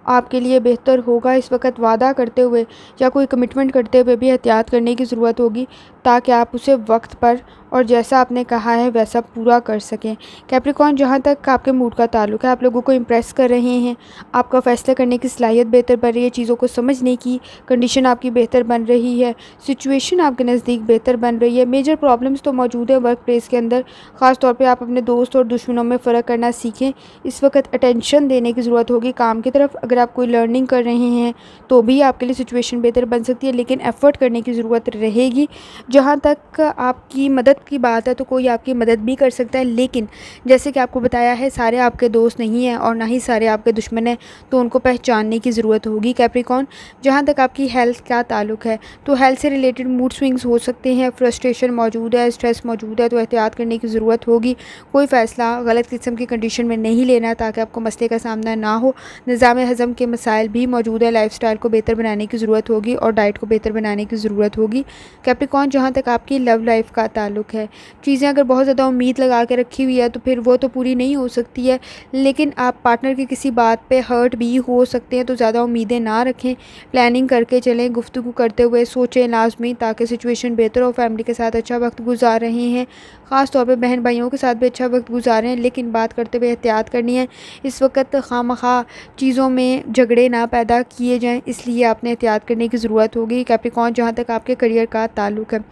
आपके लिए बेहतर होगा। इस वक्त वादा करते हुए या कोई कमिटमेंट करते हुए भी एहतियात करने की ज़रूरत होगी। ताकि आप उसे वक्त पर और जैसा आपने कहा है वैसा पूरा कर सकें। कैप्रिकॉर्न, जहाँ तक आपके मूड का ताल्लुक है, आप लोगों को इम्प्रेस कर रहे हैं, आपका फ़ैसला करने की सलाहियत बेहतर बन रही है, चीज़ों को समझने की कंडीशन आपकी बेहतर बन रही है, सिचुएशन आपके नज़दीक बेहतर बन रही है। मेजर प्रॉब्लम्स तो मौजूद है वर्क प्लेस के अंदर, ख़ास तौर पे आप अपने दोस्त और दुश्मनों में फ़र्क करना सीखें। इस वक्त अटेंशन देने की ज़रूरत होगी काम की तरफ। अगर आप कोई लर्निंग कर रहे हैं तो भी आपके लिए सिचुएशन बेहतर बन सकती है, लेकिन एफ़र्ट करने की ज़रूरत रहेगी। जहाँ तक आपकी मदद की बात है तो कोई आपकी मदद भी कर सकता है, लेकिन जैसे कि आपको बताया है सारे आपके दोस्त नहीं हैं और ना ही सारे आपके दुश्मन हैं, तो उनको पहचानने की ज़रूरत होगी कैप्रिकॉर्न। जहाँ तक आपकी हेल्थ का ताल्लुक है तो हेल्थ से रिलेटेड मूड स्विंग्स हो सकते हैं, फ्रस्ट्रेशन मौजूद है, स्ट्रेस मौजूद है, तो एहतियात करने की ज़रूरत होगी। कोई फ़ैसला गलत किस्म की कंडीशन में नहीं लेना है ताकि आपको मसले का सामना ना हो। निज़ाम हज़म के मसाइल भी मौजूद है, लाइफस्टाइल को बेहतर बनाने की ज़रूरत होगी और डाइट को बेहतर बनाने की ज़रूरत होगी कैप्रिकॉर्न। जहाँ तक आपकी लव लाइफ का ताल्लुक है, चीज़ें अगर बहुत ज़्यादा उम्मीद लगा के रखी हुई है तो फिर वो तो पूरी नहीं हो सकती है, लेकिन आप पार्टनर की किसी बात पे हर्ट भी हो सकते हैं, तो ज़्यादा उम्मीदें ना रखें, प्लानिंग करके चलें, गुफ्तगू करते हुए सोचें लाज़मी, ताकि सिचुएशन बेहतर हो। फैमिली के साथ अच्छा वक्त गुजार रहे हैं, ख़ास तौर पे बहन भाइयों के साथ भी अच्छा वक्त गुजार रहे हैं, लेकिन बात करते हुए एहतियात करनी है। इस वक्त खामखा चीज़ों में झगड़े ना पैदा किए जाएँ, इसलिए आपने एहतियात करने की ज़रूरत होगी कैप्रिकॉर्न। जहाँ तक आपके करियर का ताल्लुक है,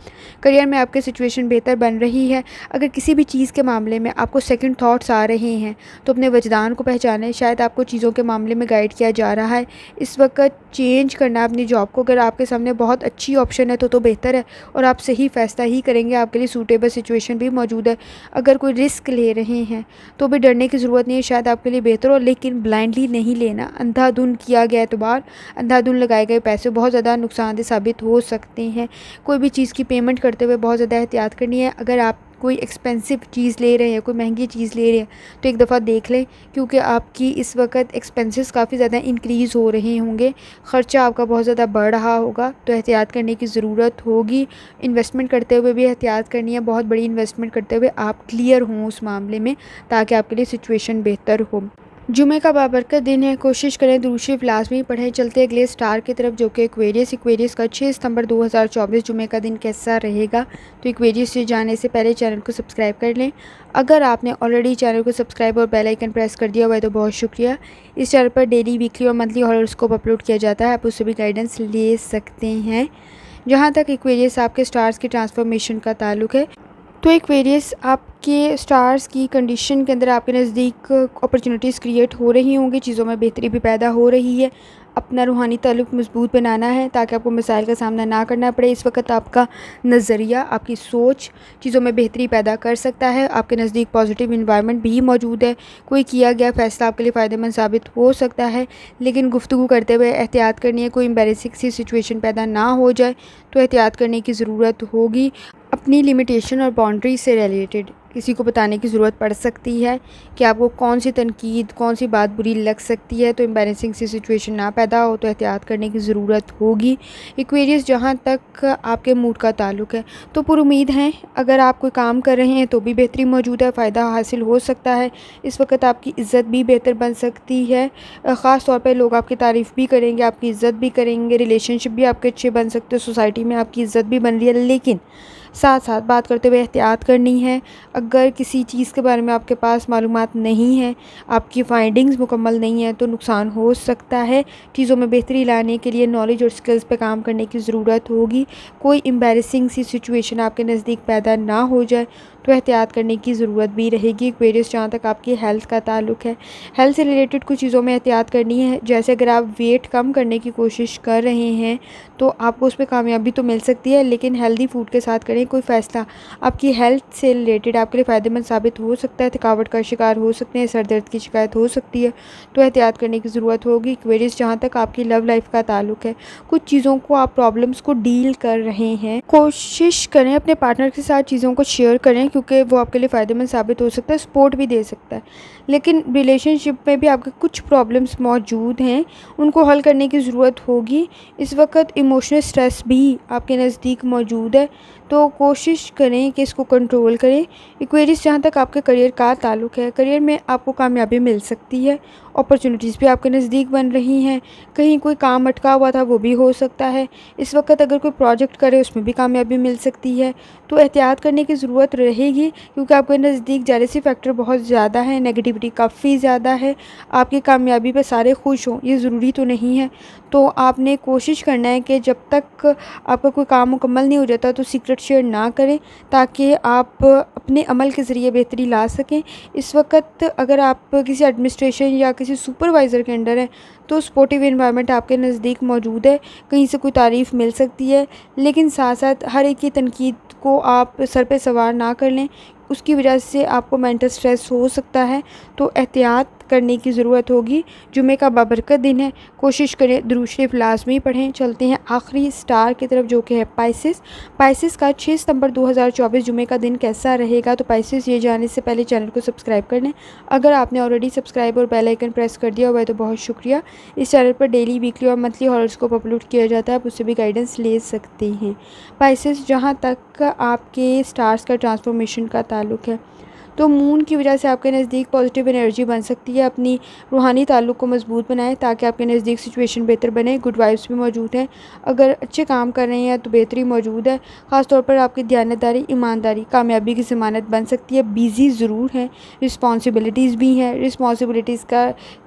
करियर में आपकी सिचुएशन बेहतर बन रही है। अगर किसी भी चीज़ के मामले में आपको सेकंड थॉट्स आ रहे हैं तो अपने वजदान को पहचानें, शायद आपको चीज़ों के मामले में गाइड किया जा रहा है। इस वक्त चेंज करना अपनी जॉब को, अगर आपके सामने बहुत अच्छी ऑप्शन है तो बेहतर है और आप सही फ़ैसला ही करेंगे, आपके लिए सूटेबल सिचुएशन भी मौजूद है। अगर कोई रिस्क ले रहे हैं तो भी डरने की ज़रूरत नहीं है, शायद आपके लिए बेहतर हो, लेकिन ब्लाइंडली नहीं लेना। अंधाधुन किया गया एतबार, अंधाधुन लगाए गए पैसे बहुत ज़्यादा नुकसानदेह साबित हो सकते हैं। कोई भी चीज़ की पेमेंट करते हुए बहुत ज़्यादा एहतियात करनी है। अगर आप कोई एक्सपेंसिव चीज़ ले रहे हैं, कोई महंगी चीज़ ले रहे हैं तो एक दफ़ा देख लें, क्योंकि आपकी इस वक्त एक्सपेंसेस काफ़ी ज़्यादा इंक्रीज़ हो रहे होंगे, ख़र्चा आपका बहुत ज़्यादा बढ़ रहा होगा, तो एहतियात करने की ज़रूरत होगी। इन्वेस्टमेंट करते हुए भी एहतियात करनी है, बहुत बड़ी इन्वेस्टमेंट करते हुए आप क्लियर हों उस मामले में, ताकि आपके लिए सिचुएशन बेहतर हो। जुमे का बाबरकत दिन है, कोशिश करें दुरूद शरीफ लाजमी पढ़ें। चलते अगले स्टार की तरफ जो कि एक्वेरियस का 6 सितंबर 2024 जुमे का दिन कैसा रहेगा। तो एक्वेरियस से जाने से पहले चैनल को सब्सक्राइब कर लें। अगर आपने ऑलरेडी चैनल को सब्सक्राइब और बेल आइकन प्रेस कर दिया हुआ है तो बहुत शुक्रिया। इस चैनल पर डेली, वीकली और मंथली हॉरोस्कोप अपलोड किया जाता है, आप उससे भी गाइडेंस ले सकते हैं। जहाँ तक एक्वेरियस आपके स्टार्स की ट्रांसफॉर्मेशन का ताल्लुक है, तो एक्वेरियस आपके स्टार्स की कंडीशन के अंदर आपके नज़दीक अपॉर्चुनिटीज़ क्रिएट हो रही होंगी, चीज़ों में बेहतरी भी पैदा हो रही है। अपना रूहानी ताल्लुक मजबूत बनाना है ताकि आपको मसाइल का सामना ना करना पड़े। इस वक्त आपका नज़रिया, आपकी सोच चीज़ों में बेहतरी पैदा कर सकता है। आपके नज़दीक पॉजिटिव इन्वायरमेंट भी मौजूद है, कोई किया गया फ़ैसला आपके लिए फ़ायदेमंद साबित हो सकता है, लेकिन गुफ्तगू करते हुए एहतियात करनी है, कोई एम्बैरेसिंग सी सिचुएशन पैदा ना हो जाए, तो एहतियात करने की ज़रूरत होगी। अपनी लिमिटेशन और बाउंड्री से रिलेटेड किसी को बताने की ज़रूरत पड़ सकती है कि आपको कौन सी तनकीद, कौन सी बात बुरी लग सकती है, तो एम्बैरेसिंग सी सिचुएशन ना पैदा हो, तो एहतियात करने की ज़रूरत होगी। एक्वेरियस, जहाँ तक आपके मूड का ताल्लुक है तो पुरुमीद हैं, अगर आप कोई काम कर रहे हैं तो भी बेहतरी मौजूद है, फ़ायदा हासिल हो सकता है। इस वक्त आपकी इज़्ज़त भी बेहतर बन सकती है, ख़ास तौर पर लोग आपकी तारीफ़ भी करेंगे, आपकी इज़्ज़त भी करेंगे, रिलेशनशिप भी आपके अच्छे बन सकते हैं, सोसाइटी में आपकी इज़्ज़त भी बन रही है। लेकिन साथ साथ बात करते हुए एहतियात करनी है। अगर किसी चीज़ के बारे में आपके पास मालूमात नहीं है, आपकी फाइंडिंग्स मुकम्मल नहीं है, तो नुकसान हो सकता है। चीज़ों में बेहतरी लाने के लिए नॉलेज और स्किल्स पे काम करने की ज़रूरत होगी। कोई एम्बैरेसिंग सी सिचुएशन आपके नज़दीक पैदा ना हो जाए, तो एहतियात करने की ज़रूरत भी रहेगी। एक्वेरियस, जहाँ तक आपकी हेल्थ का ताल्लुक है, हेल्थ से रिलेटेड कुछ चीज़ों में एहतियात करनी है। जैसे अगर आप वेट कम करने की कोशिश कर रहे हैं तो आपको उस पर कामयाबी तो मिल सकती है, लेकिन हेल्दी फूड के साथ करें। कोई फ़ैसला आपकी हेल्थ से रिलेटेड आपके लिए फ़ायदेमंद साबित हो सकता है, थकावट का शिकार हो सकते हैं, सर दर्द की शिकायत हो सकती है, तो एहतियात करने की ज़रूरत होगी। एक्वेरियस, जहाँ तक आपकी लव लाइफ का ताल्लुक है, कुछ चीज़ों को आप प्रॉब्लम्स को डील कर रहे हैं, कोशिश करें अपने पार्टनर के साथ चीज़ों को शेयर करें, क्योंकि वो आपके लिए फ़ायदेमंद साबित हो सकता है, सपोर्ट भी दे सकता है। लेकिन रिलेशनशिप में भी आपके कुछ प्रॉब्लम्स मौजूद हैं, उनको हल करने की ज़रूरत होगी। इस वक्त इमोशनल स्ट्रेस भी आपके नज़दीक मौजूद है, तो कोशिश करें कि इसको कंट्रोल करें। एक्वेरियस, जहाँ तक आपके करियर का ताल्लुक़ है, करियर में आपको कामयाबी मिल सकती है, अपॉर्चुनिटीज़ भी आपके नज़दीक बन रही हैं। कहीं कोई काम अटका हुआ था वो भी हो सकता है। इस वक्त अगर कोई प्रोजेक्ट करे उसमें भी कामयाबी मिल सकती है। तो एहतियात करने की ज़रूरत रहेगी, क्योंकि आपके नज़दीक जेलसी फैक्टर बहुत ज़्यादा है, नेगेटिविटी काफ़ी ज़्यादा है। आपकी कामयाबी पे सारे खुश हों ये ज़रूरी तो नहीं है। तो आपने कोशिश करना है कि जब तक आपका कोई काम मुकम्मल नहीं हो जाता तो सीक्रेट शेयर ना करें, ताकि आप अपने अमल के ज़रिए बेहतरी ला सकें। इस वक्त अगर आप किसी एडमिनिस्ट्रेशन या किसी सुपरवाइज़र के अंडर हैं तो सपोर्टिव एनवायरनमेंट आपके नज़दीक मौजूद है, कहीं से कोई तारीफ़ मिल सकती है। लेकिन साथ साथ हर एक की तनकीद को आप सर पे सवार ना कर लें, उसकी वजह से आपको मेंटल स्ट्रेस हो सकता है। तो एहतियात करने की ज़रूरत होगी। जुमे का बाबरकत दिन है, कोशिश करें दुरूद शरीफ लाजमी पढ़ें। चलते हैं आखिरी स्टार की तरफ, जो कि है पाइसेस। पाइसेस का 6 सितंबर 2024 जुमे का दिन कैसा रहेगा? तो पाइसेस, ये जानने से पहले चैनल को सब्सक्राइब कर लें। अगर आपने ऑलरेडी सब्सक्राइब और बेल आइकन प्रेस कर दिया हुआ है तो बहुत शुक्रिया। इस चैनल पर डेली, वीकली और मंथली हॉरोस्कोप अपलोड किया जाता है, आप उससे भी गाइडेंस ले सकते हैं। पाइसेस, जहाँ तक आपके स्टार्स का ट्रांसफॉर्मेशन का ताल्लुक़ है, तो मून की वजह से आपके नज़दीक पॉजिटिव एनर्जी बन सकती है। अपनी रूहानी ताल्लुक़ को मजबूत बनाएं ताकि आपके नज़दीक सिचुएशन बेहतर बने। गुड वाइब्स भी मौजूद हैं। अगर अच्छे काम कर रहे हैं तो बेहतरी मौजूद है। ख़ास तौर पर आपकी दयानतदारी, ईमानदारी कामयाबी की ज़मानत बन सकती है। बिज़ी ज़रूर हैं, रिस्पॉन्सिबिलिटीज़ भी हैं, रिस्पॉन्सिबिलिटीज़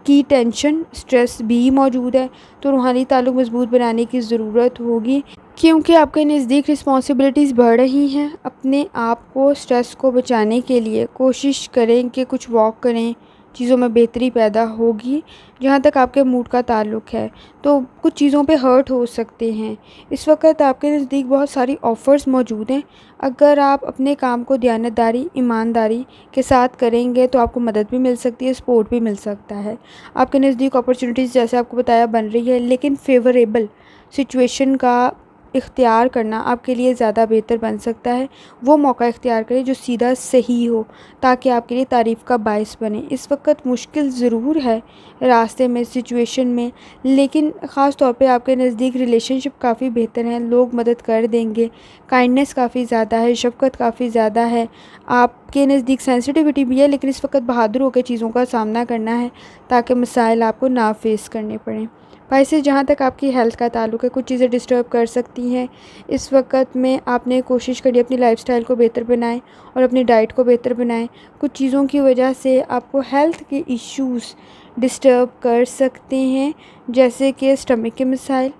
की टेंशन, स्ट्रेस भी मौजूद है। तो रूहानी ताल्लुक़ मजबूत बनाने की ज़रूरत होगी, क्योंकि आपके नज़दीक रिस्पॉन्सिबिलिटीज़ बढ़ रही हैं। अपने आप को, स्ट्रेस को बचाने के लिए कोशिश करें कि कुछ वॉक करें, चीज़ों में बेहतरी पैदा होगी। जहाँ तक आपके मूड का ताल्लुक़ है, तो कुछ चीज़ों पे हर्ट हो सकते हैं। इस वक्त आपके नज़दीक बहुत सारी ऑफ़र्स मौजूद हैं। अगर आप अपने काम को दयानतदारी, ईमानदारी के साथ करेंगे तो आपको मदद भी मिल सकती है, सपोर्ट भी मिल सकता है। आपके नज़दीक अपॉर्चुनिटीज़, जैसे आपको बताया, बन रही है, लेकिन फेवरेबल सिचुएशन का इख्तियार करना आपके लिए ज़्यादा बेहतर बन सकता है। वो मौका इख्तियार करें जो सीधा सही हो, ताकि आपके लिए तारीफ़ का बायस बने। इस वक्त मुश्किल ज़रूर है रास्ते में, सिचुएशन में, लेकिन ख़ास तौर पे आपके नज़दीक रिलेशनशिप काफ़ी बेहतर हैं, लोग मदद कर देंगे, काइंडनेस काफ़ी ज़्यादा है, शफ़क़त काफ़ी ज़्यादा है। आपके नज़दीक सेंसिटिविटी भी है, लेकिन इस वक्त बहादुर होकर चीज़ों का सामना करना है ताकि मसाइल आपको ना फेस करने पड़ें। पाइसेस, जहाँ तक आपकी हेल्थ का ताल्लुक़ है, कुछ चीज़ें डिस्टर्ब कर सकती हैं। इस वक्त में आपने कोशिश करी अपनी लाइफ़स्टाइल को बेहतर बनाएं और अपनी डाइट को बेहतर बनाएं। कुछ चीज़ों की वजह से आपको हेल्थ के इश्यूज़ डिस्टर्ब कर सकते हैं, जैसे कि स्टमक के मसाइल,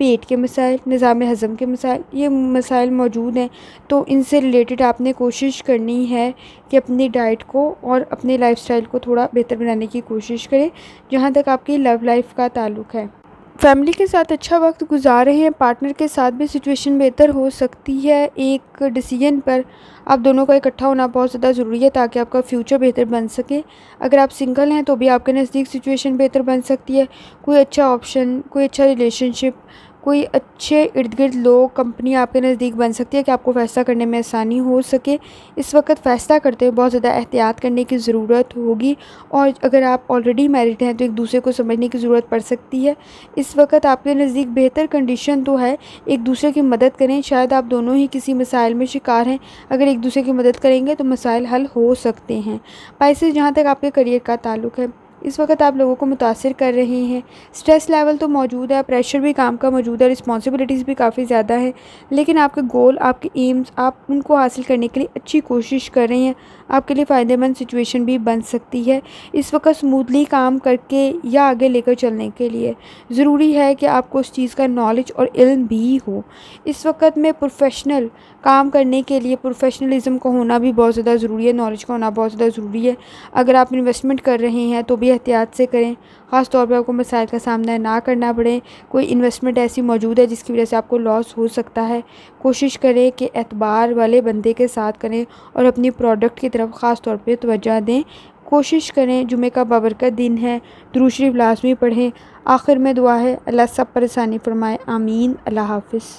पेट के मसाइल, निज़ाम हज़म के मसाइल, ये मसाइल मौजूद हैं। तो इनसे रिलेटेड आपने कोशिश करनी है कि अपनी डाइट को और अपनी लाइफ़स्टाइल को थोड़ा बेहतर बनाने की कोशिश करें। जहाँ तक आपकी लव लाइफ का ताल्लुक़ है, फैमिली के साथ अच्छा वक्त गुजार रहे हैं, पार्टनर के साथ भी सिचुएशन बेहतर हो सकती है। एक डिसीजन पर आप दोनों का इकट्ठा होना बहुत ज़्यादा ज़रूरी है ताकि आपका फ्यूचर बेहतर बन सके। अगर आप सिंगल हैं तो भी आपके नज़दीक सिचुएशन बेहतर बन सकती है। कोई अच्छा ऑप्शन, कोई अच्छा रिलेशनशिप, कोई अच्छे इर्द गिर्द लोग, कंपनी आपके नज़दीक बन सकती है कि आपको फ़ैसला करने में आसानी हो सके। इस वक्त फ़ैसला करते हुए बहुत ज़्यादा एहतियात करने की ज़रूरत होगी, और अगर आप ऑलरेडी मैरिड हैं तो एक दूसरे को समझने की ज़रूरत पड़ सकती है। इस वक्त आपके नज़दीक बेहतर कंडीशन तो है, एक दूसरे की मदद करें। शायद आप दोनों ही किसी मसाइल में शिकार हैं, अगर एक दूसरे की मदद करेंगे तो मसाइल हल हो सकते हैं। पाइसेस, जहाँ तक आपके करियर का ताल्लुक़ है, इस वक्त आप लोगों को मुतासिर कर रहे हैं। स्ट्रेस लेवल तो मौजूद है, प्रेशर भी काम का मौजूद है, रिस्पॉन्सिबिलिटीज़ भी काफ़ी ज़्यादा है, लेकिन आपके गोल, आपके एम्स, आप उनको हासिल करने के लिए अच्छी कोशिश कर रहे हैं। आपके लिए फ़ायदेमंद सिचुएशन भी बन सकती है। इस वक्त स्मूथली काम करके या आगे लेकर चलने के लिए ज़रूरी है कि आपको उस चीज़ का नॉलेज और इल्म भी हो। इस वक्त में प्रोफेशनल काम करने के लिए प्रोफेशनलिज्म का होना भी बहुत ज़्यादा ज़रूरी है, नॉलेज का होना बहुत ज़्यादा ज़रूरी है। अगर आप इन्वेस्टमेंट कर रहे हैं तो भी एहतियात से करें, ख़ास तौर पर आपको मसाइल का सामना ना करना पड़े। कोई इन्वेस्टमेंट ऐसी मौजूद है जिसकी वजह से आपको लॉस हो सकता है, कोशिश करें कि एतबार वाले बंदे के साथ करें और अपनी प्रोडक्ट की तरफ ख़ास तौर पे तवज्जो दें। कोशिश करें, जुमे का बाबरकत दिन है, दुरूद शरीफ लाज़मी पढ़ें। आखिर में दुआ है, अल्लाह सब परेशानी फरमाए, आमीन। अल्लाह हाफ़िज़।